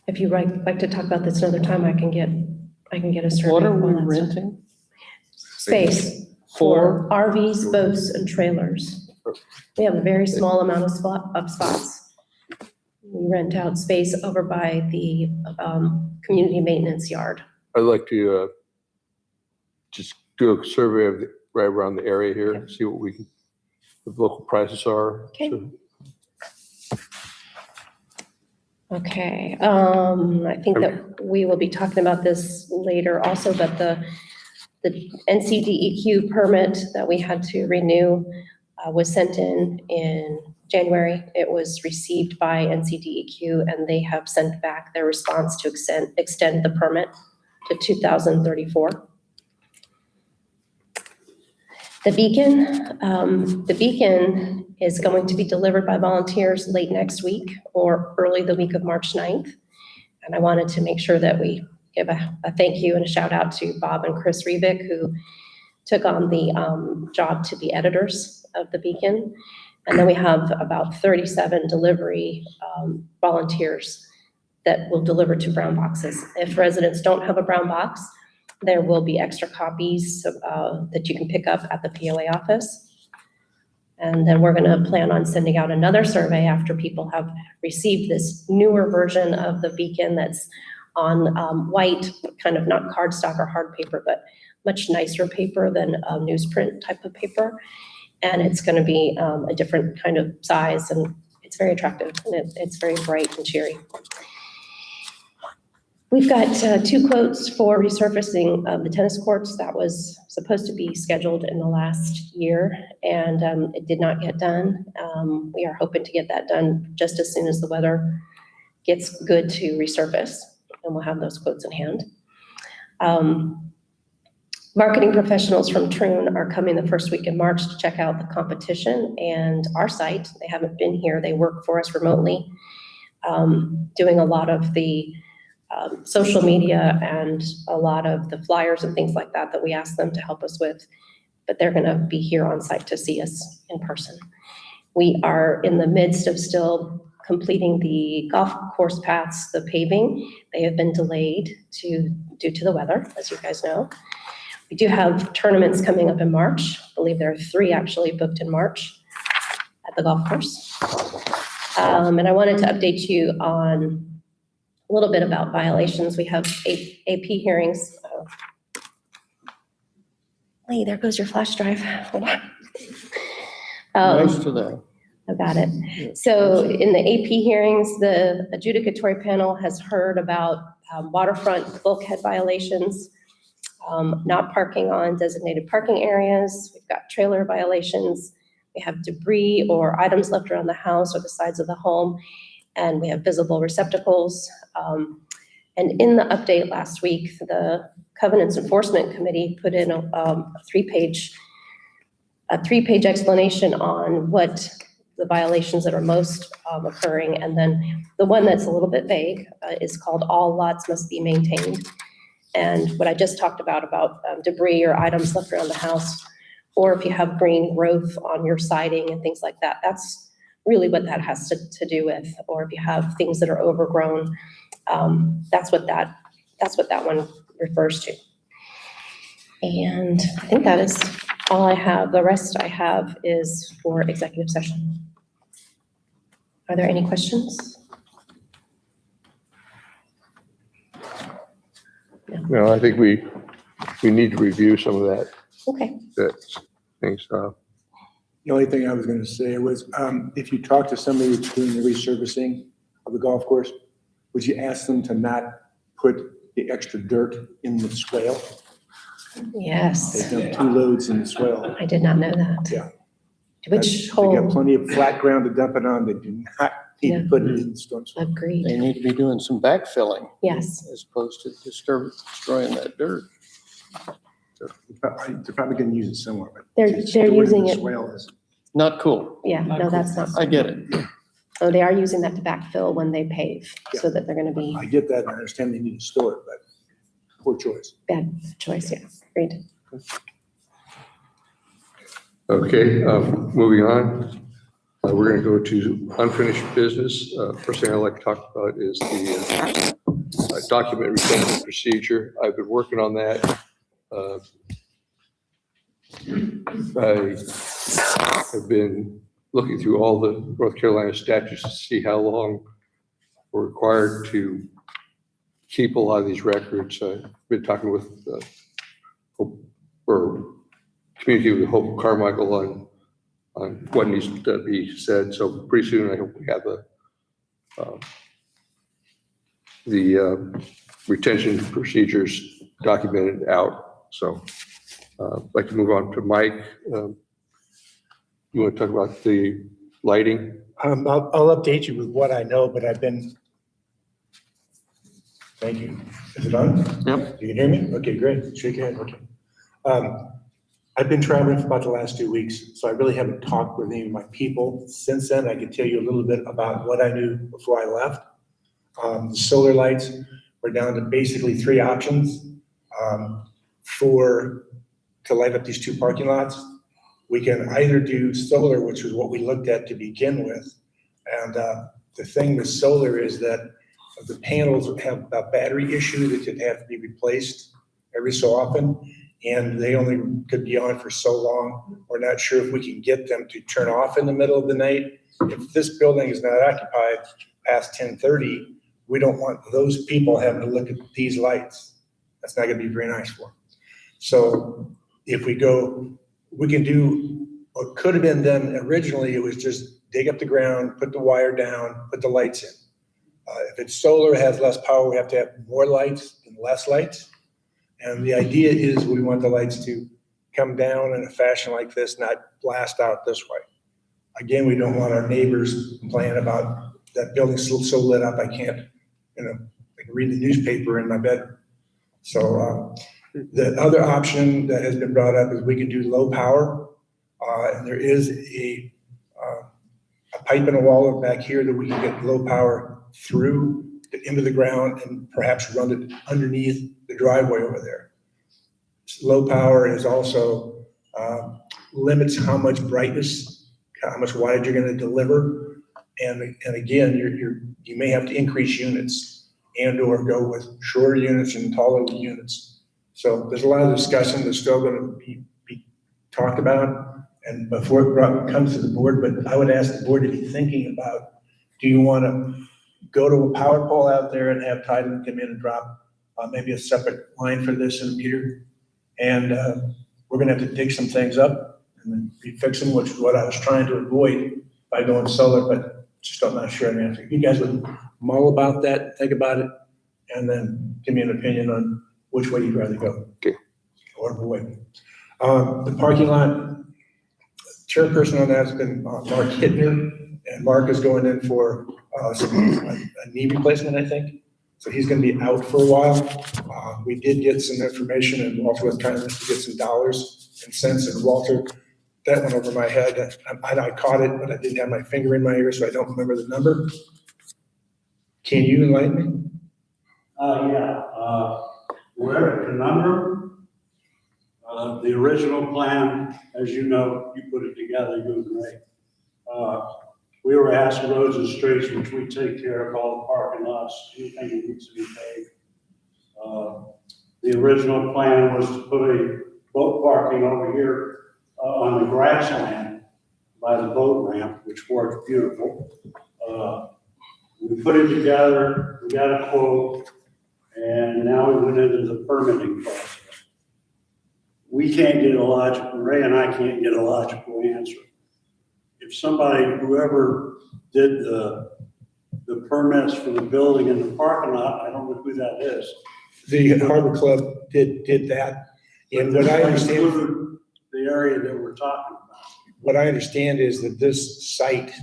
[SPEAKER 11] If you'd like to talk about this another time, I can get a survey.
[SPEAKER 3] What are
[SPEAKER 11] of
[SPEAKER 3] we
[SPEAKER 11] all that stuff.
[SPEAKER 3] renting?
[SPEAKER 11] Space for RVs, boats, and trailers. We have a very small amount of spots. We rent out space over by the community maintenance yard.
[SPEAKER 1] I'd like to just do a survey of right around the area here, see what the local prices are.
[SPEAKER 11] Okay.
[SPEAKER 1] So,
[SPEAKER 11] Okay, I think that we will be talking about this later also, but the NCDEQ permit that we had to renew was sent in January. It was received by NCDEQ, and they have sent back their response to extend the permit to 2034. The beacon is going to be delivered by volunteers late next week or early the week of March 9th. And I wanted to make sure that we give a thank you and a shout out to Bob and Chris Revick, who took on the job to be editors of the beacon. And then we have about 37 delivery volunteers that will deliver to brown boxes. If residents don't have a brown box, there will be extra copies that you can pick up at the POA office. And then we're gonna plan on sending out another survey after people have received this newer version of the beacon that's on white, kind of not cardstock or hard paper, but much nicer paper than newsprint type of paper. And it's gonna be a different kind of size, and it's very attractive and it's very bright and cheery. We've got 2 quotes for resurfacing of the tennis courts. That was supposed to be scheduled in the last year, and it did not get done. We are hoping to get that done just as soon as the weather gets good to resurface, and we'll have those quotes in hand. Marketing professionals from Troon are coming the first week in March to check out the competition and our site. They haven't been here. They work for us remotely, doing a lot of the social media and a lot of the flyers and things like that we ask them to help us with, but they're gonna be here on site to see us in person. We are in the midst of still completing the golf course paths, the paving. They have been delayed due to the weather, as you guys know. We do have tournaments coming up in March. I believe there are 3 actually booked in March at the golf course. And I wanted to update you on a little bit about violations. We have AP hearings. Lee, there goes your flash drive. Hold on.
[SPEAKER 3] Nice to that.
[SPEAKER 11] I got it. So in the AP hearings, the adjudicatory panel has heard about waterfront bulkhead violations, not parking on designated parking areas. We've got trailer violations. We have debris or items left around the house or the sides of the home. And we have visible receptacles. And in the update last week, the Covenants Enforcement Committee put in a 3-page explanation on what the violations that are most occurring. And then the one that's a little bit vague is called all lots must be maintained. And what I just talked about debris or items left around the house, or if you have green growth on your siding and things like that, that's really what that has to do with. Or if you have things that are overgrown, that's what that one refers to. And I think that is all I have. The rest I have is for executive session. Are there any questions?
[SPEAKER 1] No, I think we need to review some of that
[SPEAKER 11] Okay.
[SPEAKER 1] things.
[SPEAKER 4] The only thing I was gonna say was, if you talk to somebody that's doing the resurfacing of the golf course, would you ask them to not put the extra dirt in the swale?
[SPEAKER 11] Yes.
[SPEAKER 4] They dump 2 loads in the swale.
[SPEAKER 11] I did not know that.
[SPEAKER 4] Yeah.
[SPEAKER 11] Which
[SPEAKER 4] They
[SPEAKER 11] hole?
[SPEAKER 4] got plenty of flat ground to dump it on. They do not need to put it in the storm swale.
[SPEAKER 11] Agreed.
[SPEAKER 3] They need to be doing some backfilling
[SPEAKER 11] Yes.
[SPEAKER 3] as opposed to destroying that dirt.
[SPEAKER 4] They're probably gonna use it somewhere, but.
[SPEAKER 11] They're
[SPEAKER 4] to store in
[SPEAKER 11] using
[SPEAKER 4] the
[SPEAKER 11] it.
[SPEAKER 4] swale is-
[SPEAKER 3] Not cool.
[SPEAKER 11] Yeah, no, that's not.
[SPEAKER 3] I get it.
[SPEAKER 11] Oh, they are using that to backfill when they pave, so that they're gonna be
[SPEAKER 4] I get that. I understand they need to store it, but poor choice.
[SPEAKER 11] bad choice, yeah, agreed.
[SPEAKER 1] Okay, moving on. We're going to go to unfinished business. First thing I'd like to talk about is the document retention procedure. I've been working on that. I have been looking through all the North Carolina statutes to see how long we're required to keep a lot of these records. I've been talking with, or communicating with Hope Carmichael on what needs to be said. So pretty soon I hope we have the retention procedures documented out. So I'd like to move on to Mike. You want to talk about the lighting?
[SPEAKER 4] I'll update you with what I know, but I've been. Thank you. Is it on?
[SPEAKER 3] Yep.
[SPEAKER 4] You can hear me? Okay, great. Shake your head. Okay. I've been traveling for about the last 2 weeks, so I really haven't talked with any of my people since then. I can tell you a little bit about what I knew before I left. The solar lights, we're down to basically 3 options to light up these 2 parking lots. We can either do solar, which is what we looked at to begin with. And the thing with solar is that the panels have a battery issue that could have to be replaced every so often. And they only could be on for so long. We're not sure if we can get them to turn off in the middle of the night. If this building is not occupied past 10:30, we don't want those people having to look at these lights. That's not gonna be very nice for them. So if we go, we can do what could have been done originally, it was just dig up the ground, put the wire down, put the lights in. If it's solar, it has less power, we have to have more lights and less lights. And the idea is we want the lights to come down in a fashion like this, not blast out this way. Again, we don't want our neighbors complaining about that building's so lit up, I can't, I can read the newspaper in my bedroom. So the other option that has been brought up is we can do low power. And there is a pipe in a wall back here that we can get low power through into the ground and perhaps run it underneath the driveway over there. Low power is also limits how much brightness, how much wattage you're going to deliver, and again, you may have to increase units and or go with shorter units and taller units. So there's a lot of discussion that's still going to be talked about, and before it comes to the board. But I would ask the board to be thinking about: do you want to go to a power pole out there and have Titan come in and drop maybe a separate line for this in a meter? And we're going to have to dig some things up and then be fixing, which is what I was trying to avoid by going solar, but just I'm not sure. If you guys would mull about that, think about it, and then give me an opinion on which way you'd rather go.
[SPEAKER 1] Okay.
[SPEAKER 4] Or avoid. The parking lot, chairperson on that has been Mark Hittner, and Mark is going in for a knee replacement, I think. So he's going to be out for a while. We did get some information, and Walter was kind enough to get some dollars and cents. And Walter, that went over my head. I caught it, but I didn't have my finger in my ear, so I don't remember the number. Can you enlighten me?
[SPEAKER 14] We're at conundrum. The original plan, as you know, you put it together, you and Ray. We were asked roads and streets, which we take care of, all the parking lots, anything that needs to be paved. The original plan was to put a boat parking over here on the grassland by the boat ramp, which worked beautiful. We put it together, we got a quote, and now we went into the permitting process. We can't get a logical, Ray and I can't get a logical answer. If somebody, whoever did the permits for the building in the parking lot, I don't know who that is.
[SPEAKER 4] The Harbor Club did that. And what I understand,
[SPEAKER 14] the area that we're talking about.
[SPEAKER 4] what I understand is that this site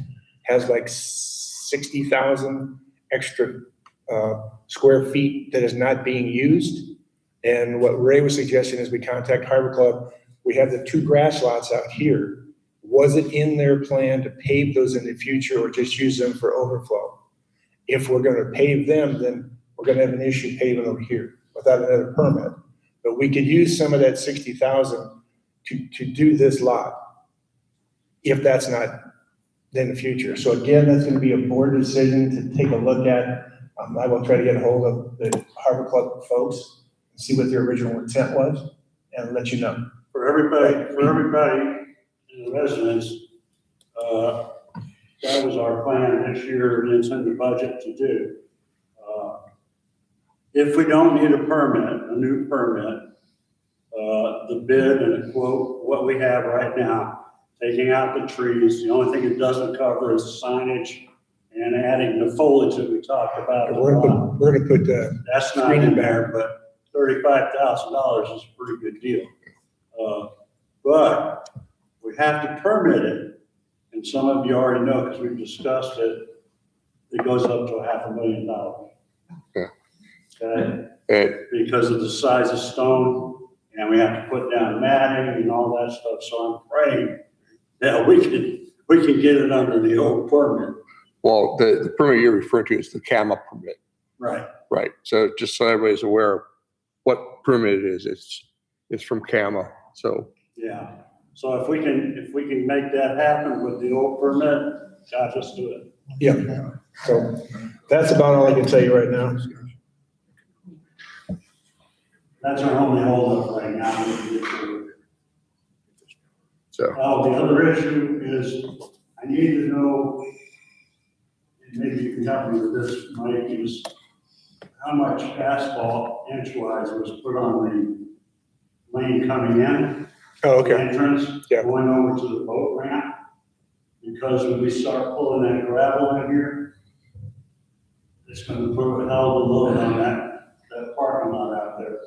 [SPEAKER 4] has like 60,000 extra square feet that is not being used. And what Ray was suggesting is we contact Harbor Club. We have the 2 grass lots out here. Was it in their plan to pave those in the future or just use them for overflow? If we're going to pave them, then we're going to have an issue paving over here without another permit. But we could use some of that 60,000 to do this lot, if that's not in the future. So again, that's going to be a board decision to take a look at. I will try to get a hold of the Harbor Club folks and see what their original intent was and let you know.
[SPEAKER 14] For everybody in the residents, that was our plan this year, and it's in the budget to do. If we don't need a permit, a new permit, the bid and the quote, what we have right now, taking out the trees, the only thing it doesn't cover is signage and adding the foliage that we talked about.
[SPEAKER 4] We're gonna put the
[SPEAKER 14] That's not in there, but $35,000 is a pretty good deal. But we have to permit it, and some of you already know because we've discussed it. It goes up to $500,000.
[SPEAKER 1] Yeah.
[SPEAKER 14] Okay, because of the size of stone, and we have to put down matting and all that stuff. So I'm praying that we can get it under the old permit.
[SPEAKER 1] Well, the permit you're referring to is the CAMA permit.
[SPEAKER 14] Right.
[SPEAKER 1] Right. So just so everybody's aware of what permit it is, it's from CAMA. So
[SPEAKER 14] Yeah. So if we can make that happen with the old permit, God, let's do it.
[SPEAKER 4] Yeah. So that's about all I can tell you right now.
[SPEAKER 14] That's our only holdup right now.
[SPEAKER 1] So
[SPEAKER 14] The other issue is I need to know, and maybe you can help me with this, Mike, is how much asphalt inch-wise was put on the lane coming in
[SPEAKER 4] Oh, okay.
[SPEAKER 14] Entrance,
[SPEAKER 4] Yeah.
[SPEAKER 14] going over to the boat ramp. Because when we start pulling that gravel in here, it's gonna put a hell of a load on that parking lot out there.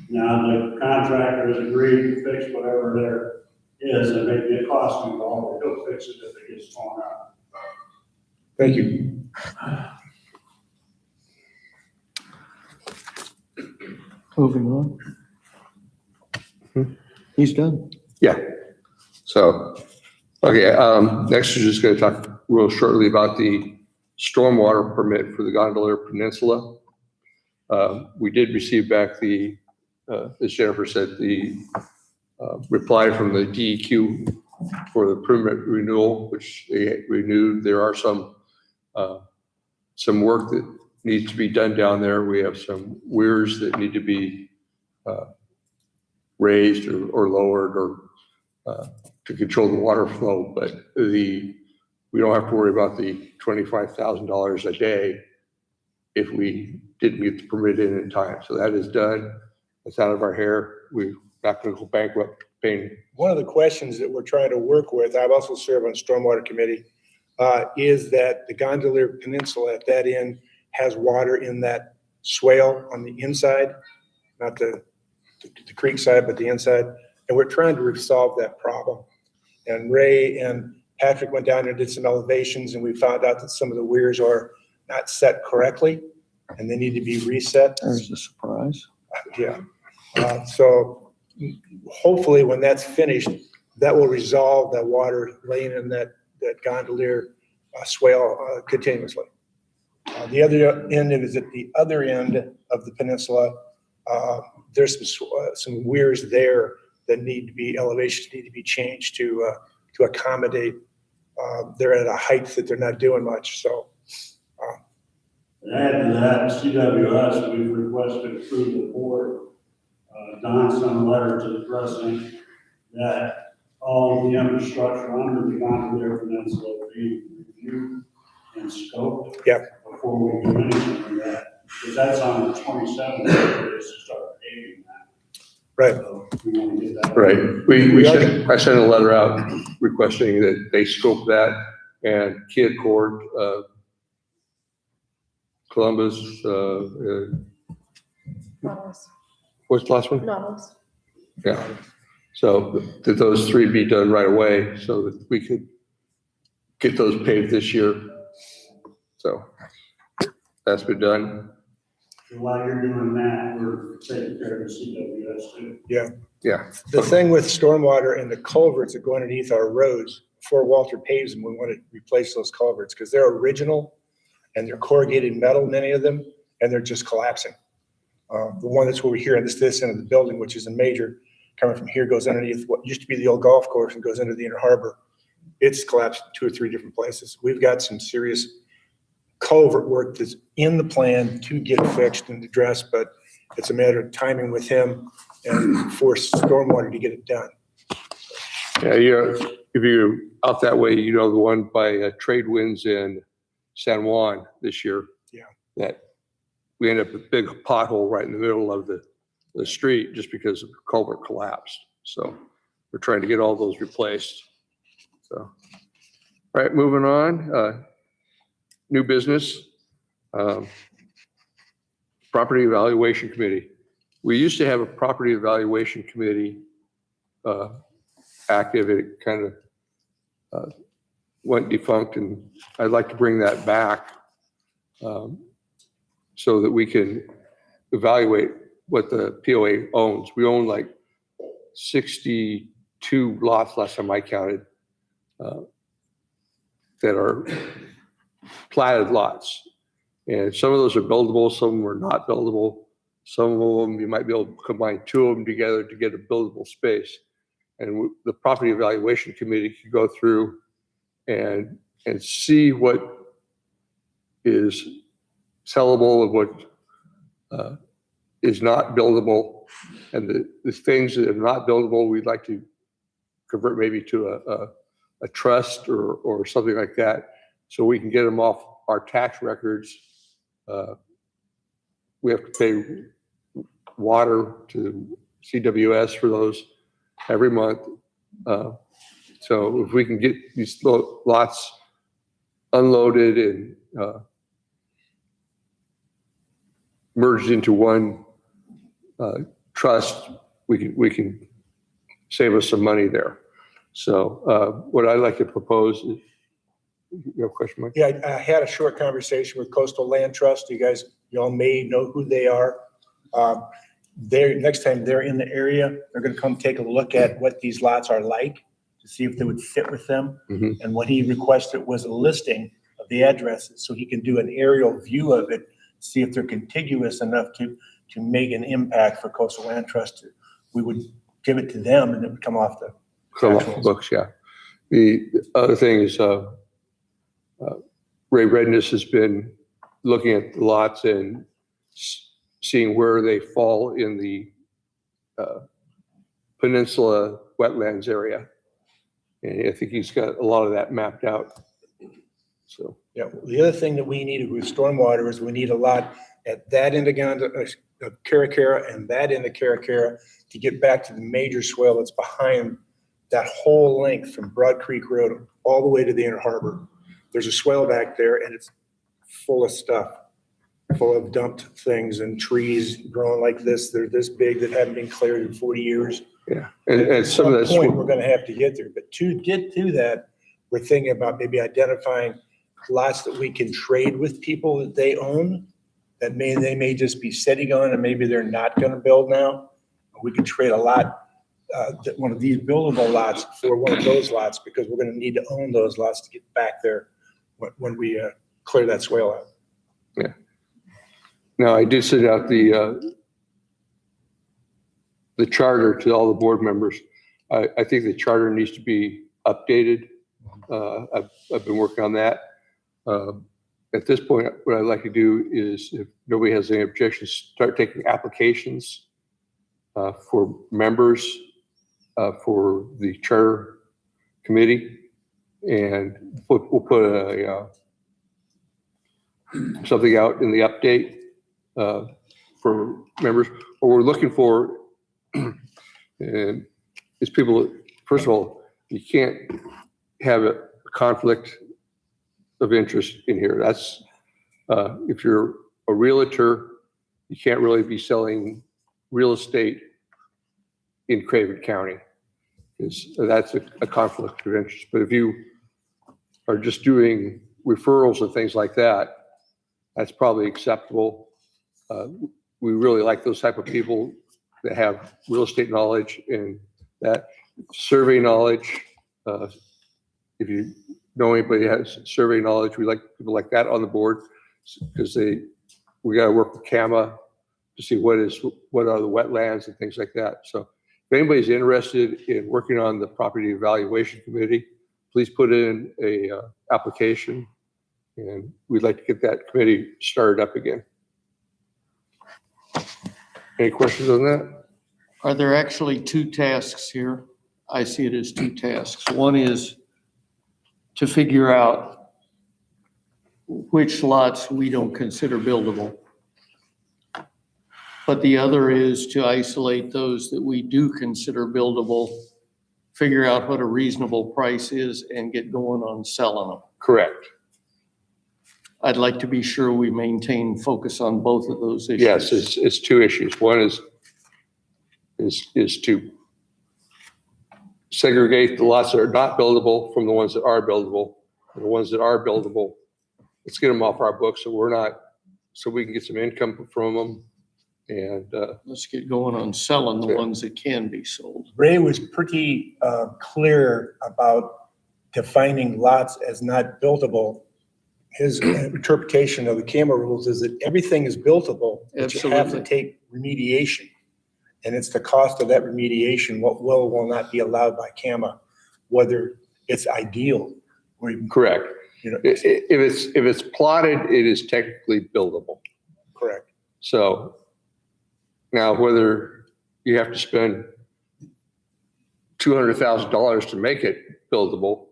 [SPEAKER 14] Now, the contractor has agreed to fix whatever there is, and maybe it costs him all, but he'll fix it if it gets torn out.
[SPEAKER 4] Thank you.
[SPEAKER 3] Moving on. He's done.
[SPEAKER 1] Yeah. So, okay, next we're just gonna talk real shortly about the stormwater permit for the Gondolier Peninsula. We did receive back the, as Jennifer said, the reply from the DEQ for the permit renewal, which they renewed. There are some work that needs to be done down there. We have some weirs that need to be raised or lowered or to control the water flow, but we don't have to worry about the $25,000 a day if we didn't get the permit in time. So that is done. It's out of our hair. We're not going to go bankrupt paying.
[SPEAKER 4] One of the questions that we're trying to work with, I've also served on Stormwater Committee, is that the Gondolier Peninsula at that end has water in that swale on the inside, not the creek side, but the inside. And we're trying to resolve that problem. And Ray and Patrick went down there and did some elevations, and we found out that some of the weirs are not set correctly and they need to be reset.
[SPEAKER 3] There's a surprise.
[SPEAKER 4] Yeah. So hopefully when that's finished, that will resolve that water laying in that Gondolier swale continuously. The other end is at the other end of the peninsula. There's some weirs there that elevations need to be changed to accommodate. They're at a height that they're not doing much. So.
[SPEAKER 14] And add to that, CWS, we've requested approval for, Don sent a letter to the president that all the infrastructure under the Gondolier Peninsula be reviewed and scoped.
[SPEAKER 4] Yep.
[SPEAKER 14] Before we do anything with that, because that's on the 27th, to start paving that.
[SPEAKER 4] Right.
[SPEAKER 14] So we want to get that.
[SPEAKER 1] Right. I sent a letter out requesting that they scope that, and Key Accord, Columbus, what's the last one?
[SPEAKER 11] Nautilus.
[SPEAKER 1] Yeah. So that those three be done right away so that we could get those paved this year. So that's been done.
[SPEAKER 14] And while you're doing that, we're taking care of the CWS too.
[SPEAKER 4] Yeah.
[SPEAKER 1] Yeah.
[SPEAKER 4] The thing with stormwater and the culverts that go underneath our roads, before Walter paves them, we want to replace those culverts because they're original and they're corrugated metal, many of them, and they're just collapsing. The one that's over here in this end of the building, which is a major, coming from here, goes underneath what used to be the old golf course and goes into the inner harbor. It's collapsed in 2 or 3 different places. We've got some serious culvert work that's in the plan to get fixed and addressed, but it's a matter of timing with him and for stormwater to get it done.
[SPEAKER 1] Yeah, if you're out that way, the one by Trade Winds in San Juan this year.
[SPEAKER 4] Yeah.
[SPEAKER 1] That we ended up with a big pothole right in the middle of the street just because the culvert collapsed. So we're trying to get all those replaced. So, all right, moving on. New business. Property Evaluation Committee. We used to have a Property Evaluation Committee active. It kind of went defunct, and I'd like to bring that back so that we can evaluate what the POA owns. We own like 62 lots last time I counted that are platted lots. And some of those are buildable, some of them are not buildable. Some of them, you might be able to combine 2 of them together to get a buildable space. And the Property Evaluation Committee could go through and see what is sellable and what is not buildable. And the things that are not buildable, we'd like to convert maybe to a trust or something like that, so we can get them off our tax records. We have to pay water to CWS for those every month. So if we can get these lots unloaded and merged into one trust, we can save us some money there. So what I'd like to propose is, you have a question, Mike?
[SPEAKER 4] Yeah, I had a short conversation with Coastal Land Trust. You all may know who they are. Next time they're in the area, they're gonna come take a look at what these lots are like to see if they would fit with them.
[SPEAKER 1] Mhm.
[SPEAKER 4] And what he requested was a listing of the addresses, so he can do an aerial view of it, see if they're contiguous enough to make an impact for Coastal Land Trust. We would give it to them and it would come off the actuals.
[SPEAKER 1] Books, yeah. The other thing is, Ray Redness has been looking at the lots and seeing where they fall in the peninsula wetlands area. And I think he's got a lot of that mapped out. So,
[SPEAKER 4] Yeah, the other thing that we need with stormwater is we need a lot at that end of Caracara and that end of Caracara to get back to the major swale that's behind that whole length from Broad Creek Road all the way to the Inner Harbor. There's a swale back there and it's full of stuff, full of dumped things and trees growing like this. They're this big that haven't been cleared in 40 years.
[SPEAKER 1] yeah. And some of
[SPEAKER 4] At
[SPEAKER 1] that's,
[SPEAKER 4] some point, we're gonna have to get there, but to get to that, we're thinking about maybe identifying lots that we can trade with people that they own, that they may just be sitting on, and maybe they're not gonna build now. We could trade a lot, one of these buildable lots for one of those lots, because we're gonna need to own those lots to get back there when we clear that swale out.
[SPEAKER 1] yeah. Now, I did send out the charter to all the board members. I think the charter needs to be updated. I've been working on that. At this point, what I'd like to do is, if nobody has any objections, start taking applications for members for the charter committee. And we'll put something out in the update for members. What we're looking for is people, first of all, you can't have a conflict of interest in here. That's, if you're a realtor, you can't really be selling real estate in Craven County. That's a conflict of interest. But if you are just doing referrals and things like that, that's probably acceptable. We really like those type of people that have real estate knowledge and that survey knowledge. If you know anybody who has survey knowledge, we like people like that on the board, because we got to work with CAMA to see what are the wetlands and things like that. So if anybody's interested in working on the property evaluation committee, please put in a application, and we'd like to get that committee started up again. Any questions on that?
[SPEAKER 3] Are there actually two tasks here? I see it as two tasks. One is to figure out which lots we don't consider buildable. But the other is to isolate those that we do consider buildable, figure out what a reasonable price is, and get going on selling them.
[SPEAKER 1] Correct.
[SPEAKER 3] I'd like to be sure we maintain focus on both of those issues.
[SPEAKER 1] Yes, it's two issues. One is to segregate the lots that are not buildable from the ones that are buildable. And the ones that are buildable, let's get them off our books so we can get some income from them. And
[SPEAKER 3] Let's get going on selling the ones that can be sold.
[SPEAKER 4] Ray was pretty clear about defining lots as not buildable. His interpretation of the CAMA rules is that everything is buildable, but you have to
[SPEAKER 3] Absolutely.
[SPEAKER 4] take remediation. And it's the cost of that remediation, what will not be allowed by CAMA, whether it's ideal. Or even,
[SPEAKER 1] correct.
[SPEAKER 4] you know,
[SPEAKER 1] If it's plotted, it is technically buildable.
[SPEAKER 4] correct.
[SPEAKER 1] So now whether you have to spend $200,000 to make it buildable,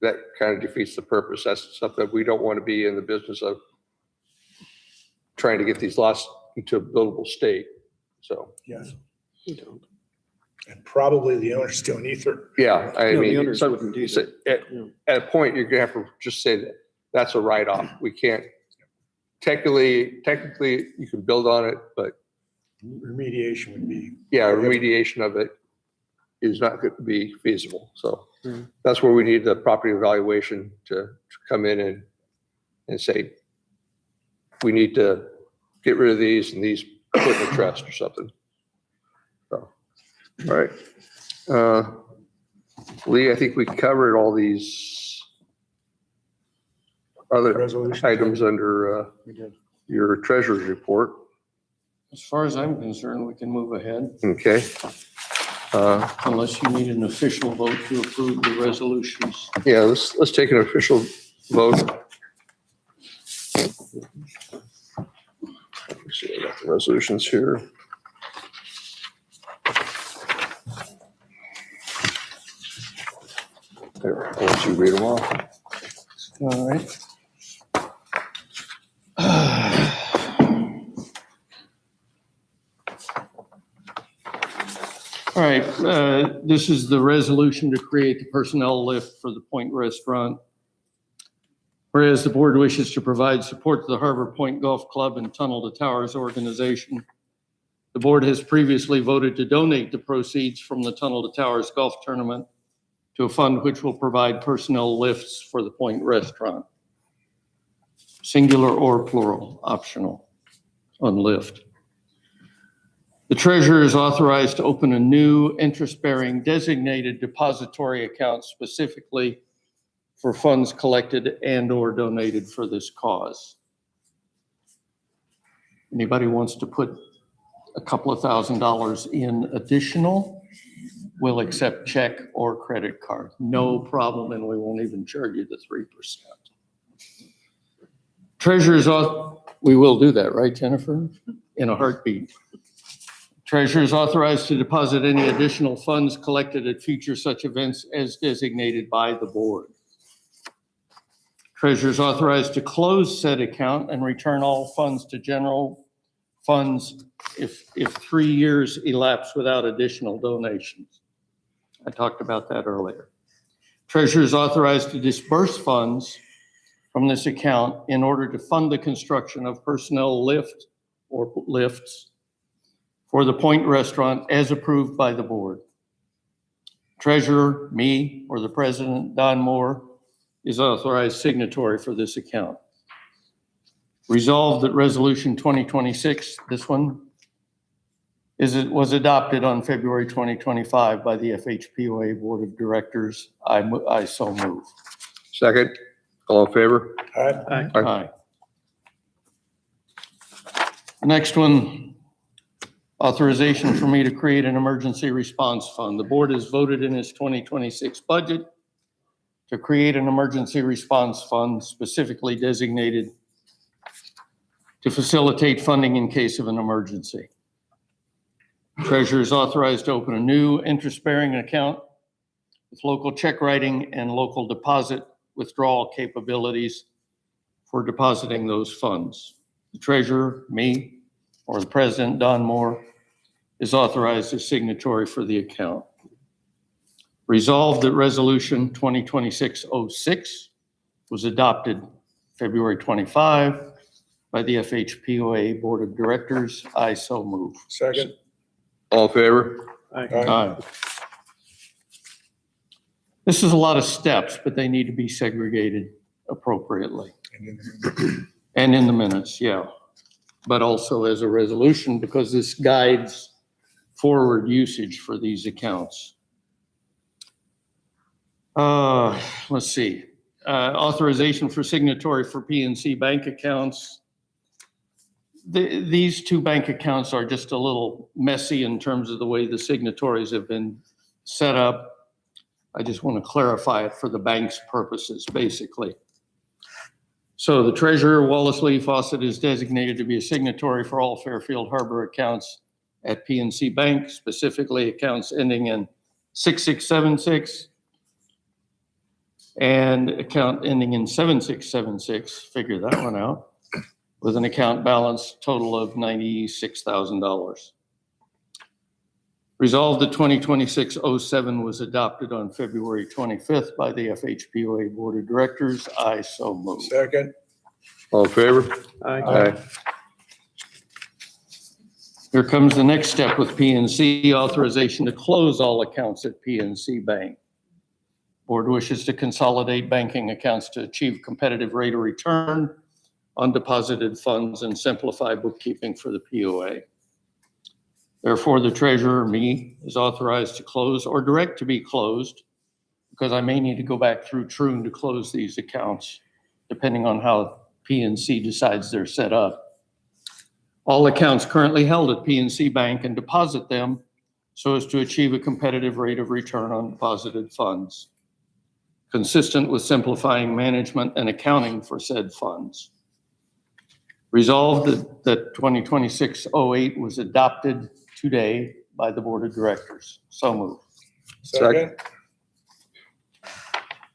[SPEAKER 1] that kind of defeats the purpose. That's something we don't want to be in the business of, trying to get these lots into a buildable state. So
[SPEAKER 4] Yes.
[SPEAKER 13] We don't.
[SPEAKER 4] And probably the owners don't either.
[SPEAKER 1] Yeah, I
[SPEAKER 13] No, the
[SPEAKER 1] mean,
[SPEAKER 13] owners wouldn't do
[SPEAKER 1] so
[SPEAKER 13] that.
[SPEAKER 1] at a point, you're gonna have to just say that that's a write-off. We can't, technically, you can build on it, but
[SPEAKER 4] Remediation would be.
[SPEAKER 1] yeah, remediation of it is not going to be feasible. So
[SPEAKER 13] Hmm.
[SPEAKER 1] that's where we need the property evaluation to come in and say, we need to get rid of these and these put in the trust or something. So, all right. Lee, I think we covered all these other
[SPEAKER 4] Resolution.
[SPEAKER 1] items under
[SPEAKER 13] We did.
[SPEAKER 1] your treasurer's report.
[SPEAKER 3] As far as I'm concerned, we can move ahead
[SPEAKER 1] Okay.
[SPEAKER 3] unless you need an official vote to approve the resolutions.
[SPEAKER 1] Yeah, let's take an official vote. Let's see, I got the resolutions here. There, I'll let you read them off.
[SPEAKER 3] All right. All right, this is the resolution to create the personnel lift for the Point Restaurant. Whereas the board wishes to provide support to the Harbor Point Golf Club and Tunnel to Towers organization, the board has previously voted to donate the proceeds from the Tunnel to Towers golf tournament to a fund which will provide personnel lifts for the Point Restaurant. Singular or plural, optional on lift. The treasurer is authorized to open a new interest-bearing designated depository account specifically for funds collected and/or donated for this cause. Anybody wants to put a couple of $1,000s in additional, we'll accept check or credit card. No problem, and we won't even charge you the 3%. Treasurer's we will do that, right, Jennifer? In a heartbeat. Treasurer is authorized to deposit any additional funds collected at future such events as designated by the board. Treasurer is authorized to close said account and return all funds to general funds if 3 years elapse without additional donations. I talked about that earlier. Treasurer is authorized to disburse funds from this account in order to fund the construction of personnel lift or lifts for the Point Restaurant as approved by the board. Treasurer, me, or the president, Don Moore, is authorized signatory for this account. Resolved that resolution 2026, this one, was adopted on February 2025 by the Fhpoa Board of Directors. I so move.
[SPEAKER 1] Second, all in favor?
[SPEAKER 4] Aye.
[SPEAKER 3] Aye. Next one, authorization for me to create an emergency response fund. The board has voted in its 2026 budget to create an emergency response fund specifically designated to facilitate funding in case of an emergency. Treasurer is authorized to open a new interest-bearing account with local check writing and local deposit withdrawal capabilities for depositing those funds. The treasurer, me, or the president, Don Moore, is authorized as signatory for the account. Resolved that resolution 2026-06 was adopted February 25 by the Fhpoa Board of Directors. I so move.
[SPEAKER 4] Second.
[SPEAKER 1] All in favor?
[SPEAKER 3] Aye. This is a lot of steps, but they need to be segregated appropriately. And in the minutes, yeah. But also as a resolution because this guides forward usage for these accounts. Let's see. Authorization for signatory for PNC bank accounts. These two bank accounts are just a little messy in terms of the way the signatories have been set up. I just want to clarify it for the bank's purposes, basically. So the treasurer, Wallace Lee Fawcett, is designated to be a signatory for all Fairfield Harbor accounts at PNC Bank, specifically accounts ending in 6676 and account ending in 7676, figure that one out, with an account balance total of $96,000. Resolved that 2026-07 was adopted on February 25th by the FHPOA Board of Directors. I so move.
[SPEAKER 4] Second.
[SPEAKER 1] All in favor?
[SPEAKER 13] Aye.
[SPEAKER 3] Here comes the next step with PNC, authorization to close all accounts at PNC Bank. Board wishes to consolidate banking accounts to achieve competitive rate of return on deposited funds and simplify bookkeeping for the POA. Therefore, the treasurer, me, is authorized to close or direct to be closed, because I may need to go back through Troon to close these accounts, depending on how PNC decides they're set up. All accounts currently held at PNC Bank and deposit them so as to achieve a competitive rate of return on deposited funds, consistent with simplifying management and accounting for said funds. Resolved that 2026-08 was adopted today by the Board of Directors. So moved.
[SPEAKER 4] Second.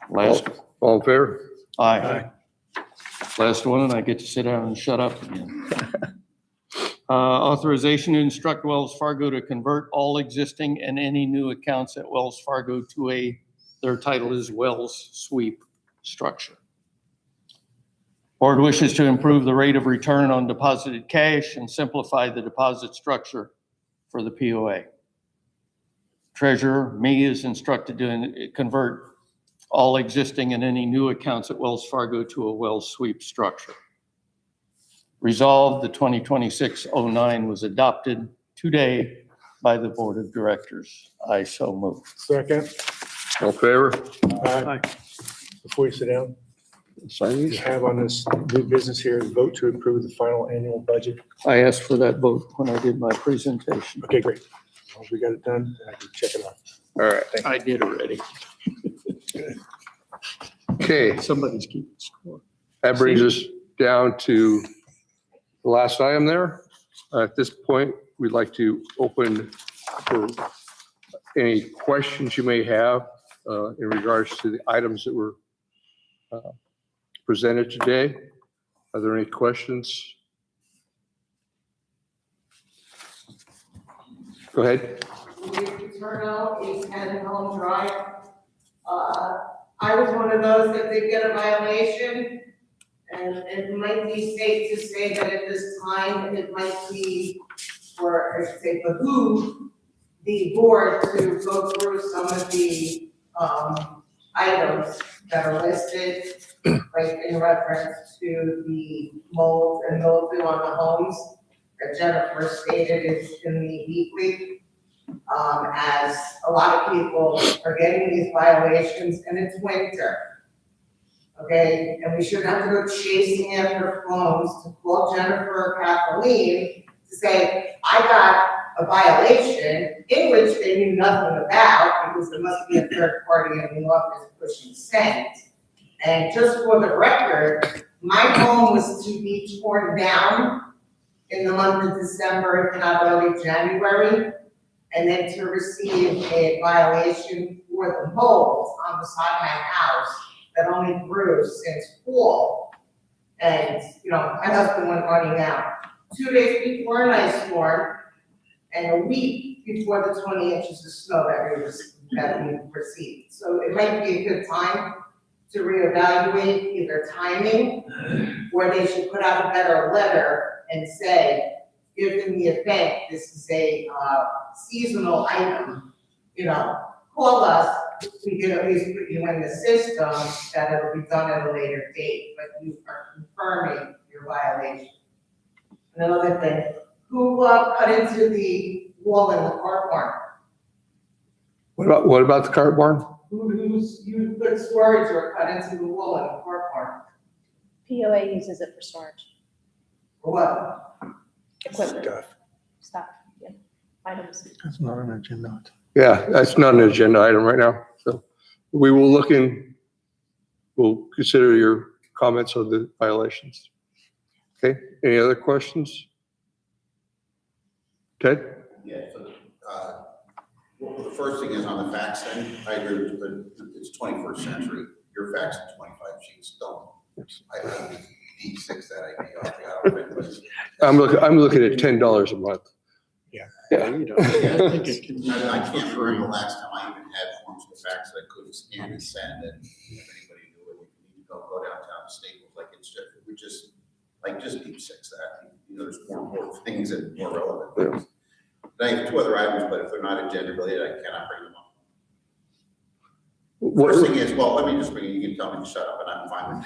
[SPEAKER 3] Last,
[SPEAKER 1] All in favor?
[SPEAKER 3] aye. Last one, and I get to sit down and shut up again. Authorization to instruct Wells Fargo to convert all existing and any new accounts at Wells Fargo to their title is Wells Sweep structure. Board wishes to improve the rate of return on deposited cash and simplify the deposit structure for the POA. Treasurer, me, is instructed to convert all existing and any new accounts at Wells Fargo to a Wells Sweep structure. Resolved, the 2026-09 was adopted today by the Board of Directors. I so move.
[SPEAKER 4] Second.
[SPEAKER 1] All in favor?
[SPEAKER 4] Aye. Before you sit down,
[SPEAKER 1] Sign
[SPEAKER 4] you
[SPEAKER 1] these.
[SPEAKER 4] have on this new business here, vote to approve the final annual budget.
[SPEAKER 3] I asked for that vote when I did my presentation.
[SPEAKER 4] Okay, great. As long as we got it done, I can check it off.
[SPEAKER 1] All right.
[SPEAKER 4] Thank you.
[SPEAKER 3] I did already.
[SPEAKER 1] Okay,
[SPEAKER 3] Somebody's keeping score.
[SPEAKER 1] that brings us down to the last item there. At this point, we'd like to open for any questions you may have in regards to the items that were presented today. Are there any questions? Go ahead.
[SPEAKER 7] Paterno, 810 Home Drive. I was one of those that did get a violation, and it might be safe to say that at this time, it might be, or I should say, behoove the board to go through some of the items that are listed, like in reference to the mold and mildew on the homes that Jennifer stated is in the weekly. As a lot of people are getting these violations and it's winter. Okay, and we shouldn't have to go chasing after phones to call Jennifer or Kathleen to say, I got a violation in which they knew nothing about because there must be a third party in the office pushing send. And just for the record, my home was to be torn down in the month of December, if not early January. And then to receive a violation for the mold on the side of my house that only grew since fall. And, you know, my husband went running out 2 days before an ice storm and a week before the 20 inches of snow that we received. So it might be a good time to reevaluate either timing or they should put out a better letter and say, if in the event this is a seasonal item, you know, call us, we can at least put you in the system that it'll be done at a later date, but you are confirming your violation. Another thing, who cut into the wall in the car barn?
[SPEAKER 1] What about the cart barn?
[SPEAKER 7] You put storage or cut into the wall in the car barn?
[SPEAKER 11] POA uses it for storage,
[SPEAKER 7] For what?
[SPEAKER 11] equipment,
[SPEAKER 4] Stuff.
[SPEAKER 11] stuff, yeah, items.
[SPEAKER 6] That's not an agenda.
[SPEAKER 1] Yeah, that's not an agenda item right now. So we will look in, we'll consider your comments on the violations. Okay, any other questions? Ted?
[SPEAKER 15] Yeah, so, well, the first thing is on the fax thing, I agree with you, but it's 21st century. Your fax in 25 sheets don't. I D6 that idea. I don't think it was-
[SPEAKER 1] I'm looking at $10 a month.
[SPEAKER 4] Yeah.
[SPEAKER 1] Yeah.
[SPEAKER 13] You know, I think it can be
[SPEAKER 15] I
[SPEAKER 13] done for
[SPEAKER 15] can't
[SPEAKER 13] free.
[SPEAKER 15] remember the last time I even had forms of facts that I couldn't scan and send, and if anybody knew it, we need to go downtown to Staples, like it's just deep six that, you know, there's more important things and more relevant things. I have two other items, but if they're not agenda related, I cannot bring them up. First thing is, well, let me just bring it, you can tell me to shut up, and I'm fine with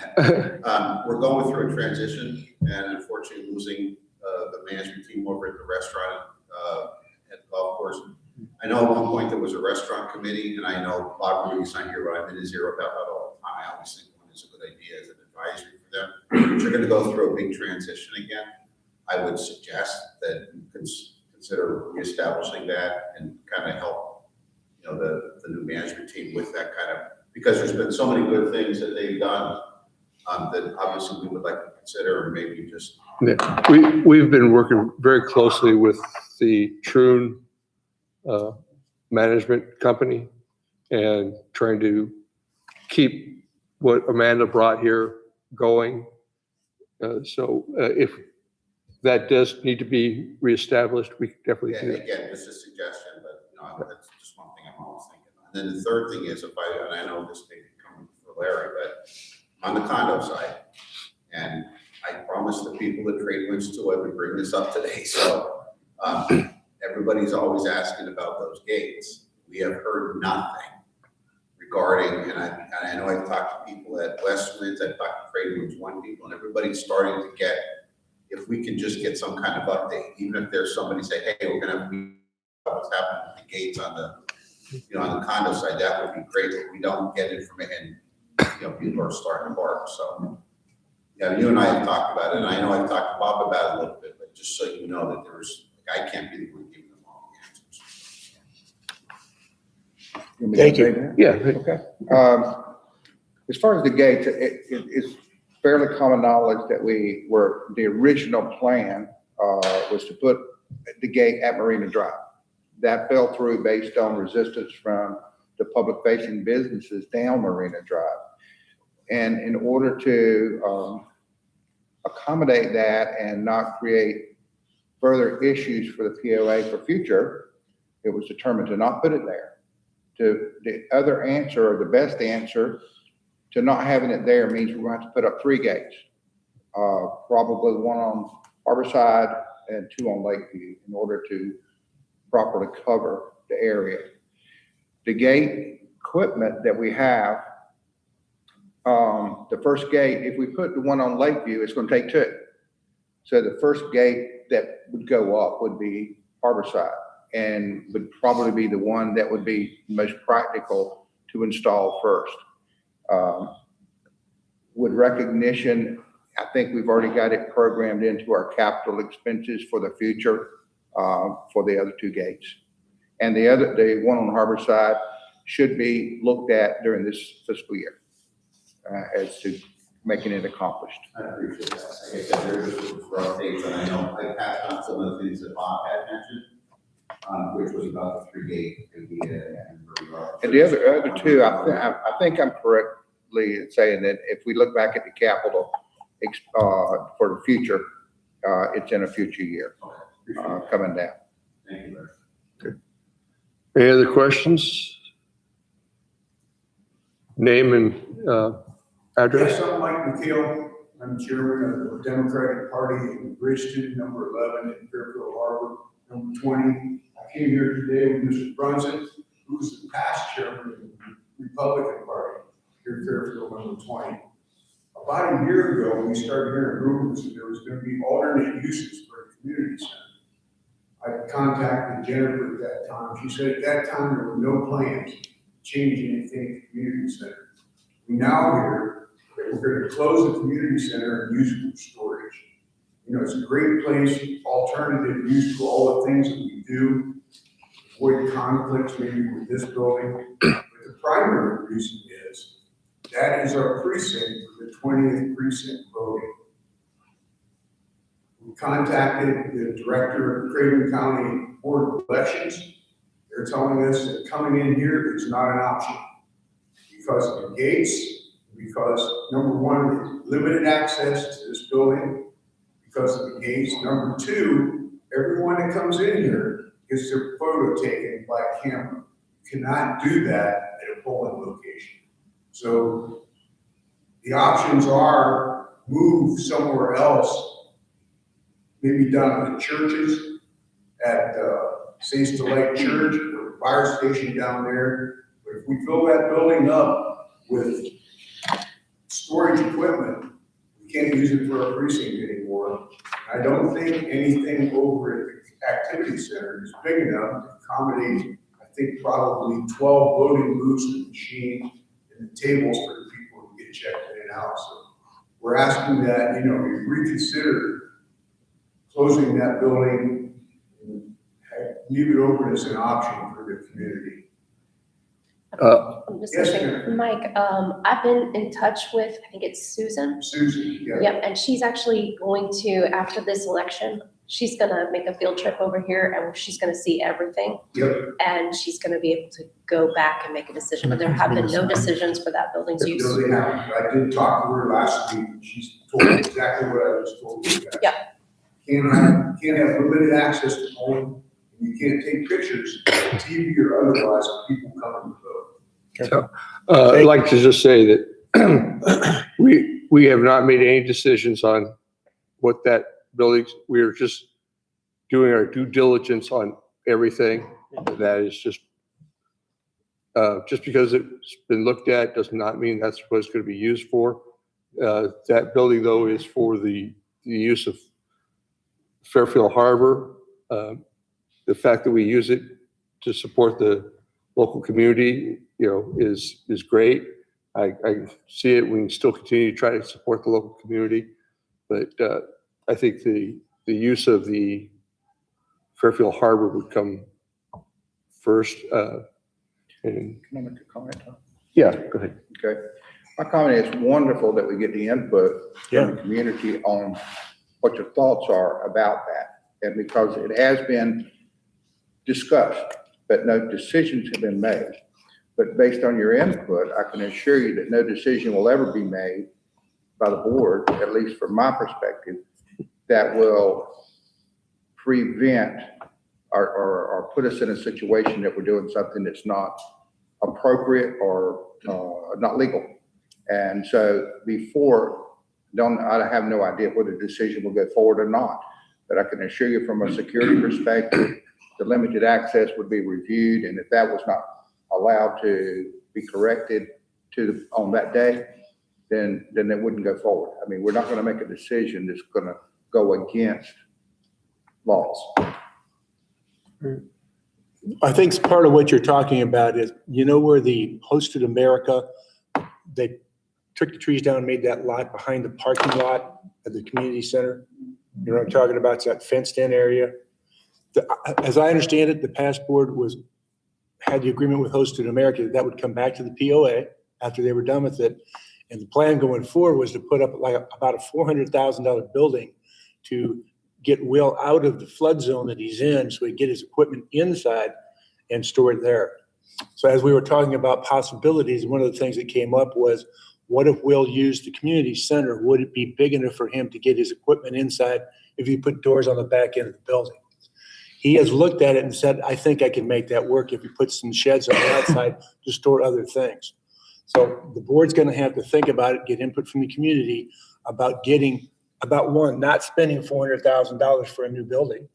[SPEAKER 15] that. We're going through a transition, and unfortunately losing the management team over at the restaurant at the golf course. I know at one point there was a restaurant committee, and I know Bob Rudy's not here, but I've been to zero about that all the time. I always think one is a good idea as an advisory for them. But you're gonna go through a big transition again. I would suggest that you consider reestablishing that and kind of help, you know, the new management team with that kind of, because there's been so many good things that they've done that obviously we would like to consider, and maybe just.
[SPEAKER 1] Yeah, we've been working very closely with the Troon management company and trying to keep what Amanda brought here going. So if that does need to be reestablished, we can definitely
[SPEAKER 15] Yeah,
[SPEAKER 1] do that.
[SPEAKER 15] again, just a suggestion, but, you know, that's just one thing I'm always thinking. And then the third thing is, and I know this may be coming for Larry, but on the condo side, and I promised the people at Trade Winds too, I would bring this up today, so, everybody's always asking about those gates. We have heard nothing regarding, and I know I've talked to people at West Winds, I've talked to Trade Winds One people, and everybody's starting to get, if we can just get some kind of update, even if there's somebody say, hey, we're gonna have what's happening with the gates on the, you know, on the condo side, that would be great, but we don't get information, you know, people are starting to bark, so. Yeah, you and I have talked about it, and I know I've talked to Bob about it a little bit, but just so you know that there's, like, I can't be the one giving them all the answers.
[SPEAKER 4] Thank you.
[SPEAKER 1] Yeah.
[SPEAKER 2] Okay. As far as the gates, it's fairly common knowledge that the original plan was to put the gate at Marina Drive. That fell through based on resistance from the public facing businesses down Marina Drive. And in order to accommodate that and not create further issues for the POA for future, it was determined to not put it there. The other answer, or the best answer to not having it there, means we're going to have to put up 3 gates. Probably one on Harborside and 2 on Lakeview in order to properly cover the area. The gate equipment that we have, the first gate, if we put the one on Lakeview, it's going to take 2. So the first gate that would go up would be Harborside, and would probably be the one that would be most practical to install first. With recognition, I think we've already got it programmed into our capital expenses for the future for the other 2 gates. And the one on Harborside should be looked at during this fiscal year as to making it accomplished.
[SPEAKER 15] I appreciate that. Like I said, there's just rough dates, and I know I passed on some of the things that Bob had mentioned, which was about the 3 gate idea and where we are.
[SPEAKER 2] And the other 2, I think I'm correctly in saying that if we look back at the capital for the future, it's in a future year coming down.
[SPEAKER 15] Thank you, Larry.
[SPEAKER 1] Okay. Any other questions? Name and address?
[SPEAKER 16] Yes, I'm Mike McKeel. I'm chairman of the Democratic Party in Bridgeton, number 11 in Fairfield Harbor, number 20. I came here today with Mr. Brunson, who's the past chairman of the Republican Party here in Fairfield, number 20. About a year ago, we started hearing rumors that there was going to be alternate uses for the community center. I contacted Jennifer at that time. She said at that time there were no plans to change anything at the community center. We now hear that we're going to close the community center and use it for storage. You know, it's a great place, alternative use to all the things that we do, avoid conflicts maybe with this building. But the primary reason is that is our precinct for the 20th precinct voting. We contacted the director of Craven County Board of Elections. They're telling us that coming in here is not an option because of the gates, because number 1, limited access to this building because of the gates. Number 2, everyone that comes in here gets their photo taken by camera. Cannot do that at a polling location. So the options are move somewhere else, maybe down at the churches, at Saints Delight Church, or the fire station down there. But if we fill that building up with storage equipment, we can't use it for a precinct anymore. I don't think anything over at the activity center is big enough to accommodate, I think, probably 12 voting booths and machines and the tables for the people to get checked in and out. So we're asking that, you know, we reconsider closing that building and leave it open as an option for the community.
[SPEAKER 11] I'm just
[SPEAKER 16] Yes,
[SPEAKER 11] saying,
[SPEAKER 16] ma'am.
[SPEAKER 11] Mike, I've been in touch with, I think it's Susan.
[SPEAKER 16] Susan, yeah.
[SPEAKER 11] Yep, and she's actually going to, after this election, she's gonna make a field trip over here and she's gonna see everything.
[SPEAKER 16] Yep.
[SPEAKER 11] And she's gonna be able to go back and make a decision, but there have been no decisions for that building's use.
[SPEAKER 16] No, they haven't. I did talk to her last week, and she's told me exactly what I just told you guys.
[SPEAKER 11] Yeah.
[SPEAKER 16] Can't have limited access to home, and you can't take pictures, TV or otherwise, of people coming to vote.
[SPEAKER 1] So, I'd like to just say that we have not made any decisions on what that building, we are just doing our due diligence on everything. That is just because it's been looked at does not mean that's what it's going to be used for. That building though is for the use of Fairfield Harbor. The fact that we use it to support the local community, you know, is great. I see it. We can still continue to try to support the local community, but I think the use of the Fairfield Harbor would come first. And
[SPEAKER 2] Can I make a comment, Tom?
[SPEAKER 1] yeah, go ahead.
[SPEAKER 2] Okay. My comment is wonderful that we get the input from the community on what your thoughts are about that. And because it has been discussed, but no decisions have been made. But based on your input, I can assure you that no decision will ever be made by the board, at least from my perspective, that will prevent or put us in a situation that we're doing something that's not appropriate or not legal. And so I have no idea whether the decision will go forward or not, but I can assure you from a security perspective, the limited access would be reviewed, and if that was not allowed to be corrected on that day, then it wouldn't go forward. I mean, we're not going to make a decision that's going to go against laws.
[SPEAKER 4] I think part of what you're talking about is, you know, where the Hosted America, they took the trees down and made that lot behind the parking lot at the community center. You know what I'm talking about? It's that fenced in area. As I understand it, the past board had the agreement with Hosted America that would come back to the POA after they were done with it. And the plan going forward was to put up like about a $400,000 building to get Will out of the flood zone that he's in so he can get his equipment inside and store it there. So as we were talking about possibilities, one of the things that came up was, what if Will used the community center? Would it be big enough for him to get his equipment inside if he put doors on the back end of the building? He has looked at it and said, I think I can make that work if he puts some sheds on the outside to store other things. So the board's going to have to think about it, get input from the community about not spending $400,000 for a new building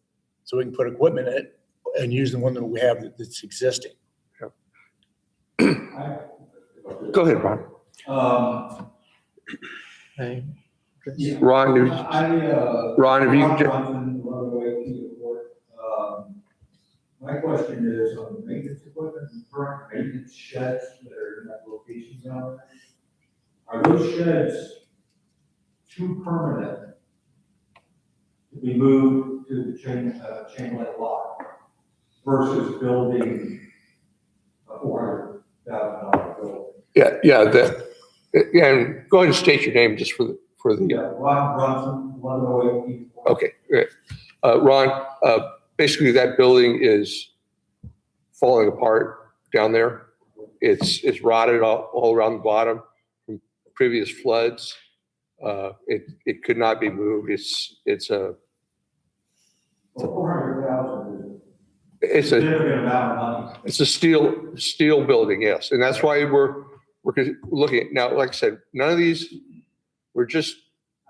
[SPEAKER 4] so we can put equipment in it and use the one that we have that's existing.
[SPEAKER 1] Go ahead, Ron.
[SPEAKER 3] Hey.
[SPEAKER 1] Ron, if you could
[SPEAKER 9] My question is on the maintenance equipment and current maintenance sheds that are in that location down there. Are those sheds too permanent to be moved to the Chamberlain lot versus building a $400,000 building?
[SPEAKER 1] Yeah, and go ahead and state your name just for the.
[SPEAKER 9] Ron Brunson, 108.
[SPEAKER 1] Okay, great. Ron, basically that building is falling apart down there. It's rotted all around the bottom from previous floods. It could not be moved. It's a.
[SPEAKER 9] Well, 400,000
[SPEAKER 1] It's a,
[SPEAKER 9] significant amount of money.
[SPEAKER 1] it's a steel building, yes. And that's why we're looking at, now, like I said, none of these, we're just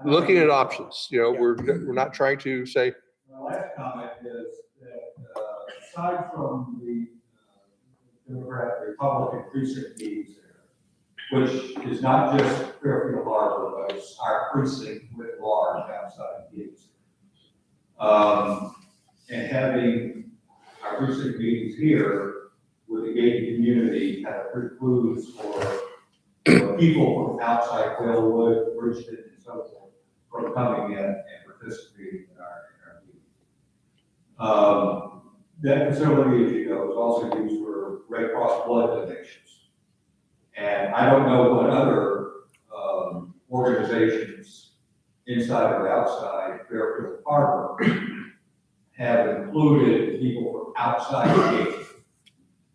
[SPEAKER 1] looking at options. You know, we're not trying to say,
[SPEAKER 9] My last comment is that, aside from the Democratic Republican precinct meetings there, which is not just Fairfield Harbor, but it's our precinct with large outside meetings. And having our precinct meetings here with the gated community kind of precludes for people from outside Wellwood, Bridgeton, and so forth from coming in and participating in our meetings. That facility, as you know, is also used for Red Cross blood donations. And I don't know what other organizations inside or outside Fairfield Harbor have included people from outside the gate.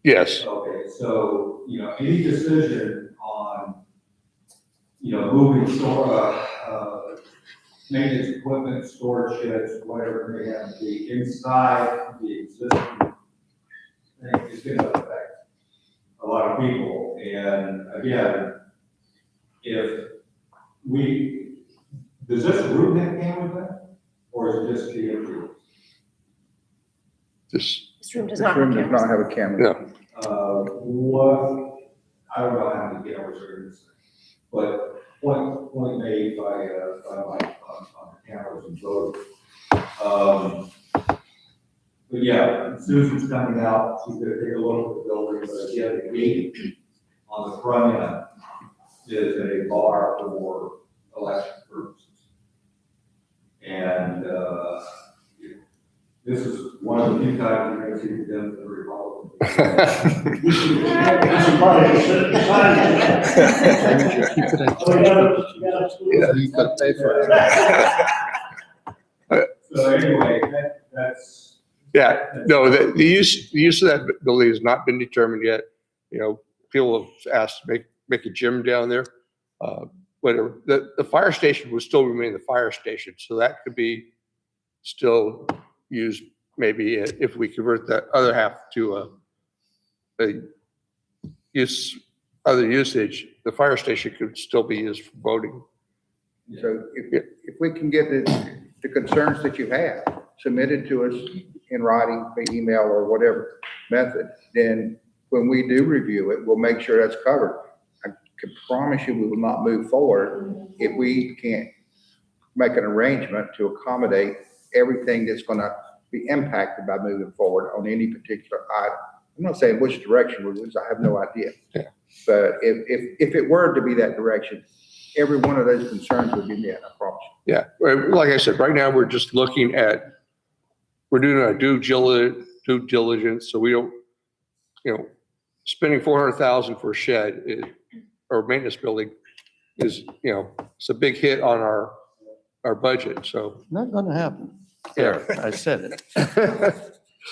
[SPEAKER 1] yes,
[SPEAKER 9] Okay, so, you know, any decision on, you know, moving maintenance equipment, storage sheds, whatever it may have to be inside the existing thing is gonna affect a lot of people. And again, does this room have cameras in it? Or is it just the entry?
[SPEAKER 11] This room does
[SPEAKER 2] This
[SPEAKER 11] not have
[SPEAKER 2] room does
[SPEAKER 11] cameras.
[SPEAKER 2] not have a camera.
[SPEAKER 9] What, I don't know how many cameras are in this thing, but point made by Mike on the cameras and photos. But yeah, Susan's coming out, she's gonna take a look at the building, but again, the gate on the front end is a bar for election purposes. And, this is one of the few times you're gonna see them for the Republicans.
[SPEAKER 1] Yeah.
[SPEAKER 2] You could pay for it.
[SPEAKER 9] So anyway, that's.
[SPEAKER 1] yeah, no, the use of that building has not been determined yet. You know, people have asked to make a gym down there. Whatever, the fire station will still remain the fire station, so that could be still used maybe if we convert that other half to a other usage, the fire station could still be used for voting.
[SPEAKER 2] So if we can get the concerns that you have submitted to us in writing, by email or whatever method, then when we do review it, we'll make sure that's covered. I can promise you we will not move forward if we can't make an arrangement to accommodate everything that's gonna be impacted by moving forward on any particular item. I'm not saying which direction we're going, I have no idea.
[SPEAKER 1] Yeah.
[SPEAKER 2] But if it were to be that direction, every one of those concerns would be met, I promise you.
[SPEAKER 1] Yeah, like I said, right now, we're just looking at, we're doing our due diligence, so we don't, you know, spending $400,000 for a shed or maintenance building is, you know, it's a big hit on our budget, so.
[SPEAKER 3] Not gonna happen. Yeah, I said it.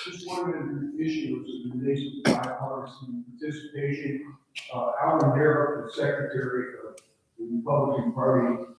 [SPEAKER 16] Just one of the issues is the nature of bipartisan participation. Alan Merrick, the secretary of the Republican Party,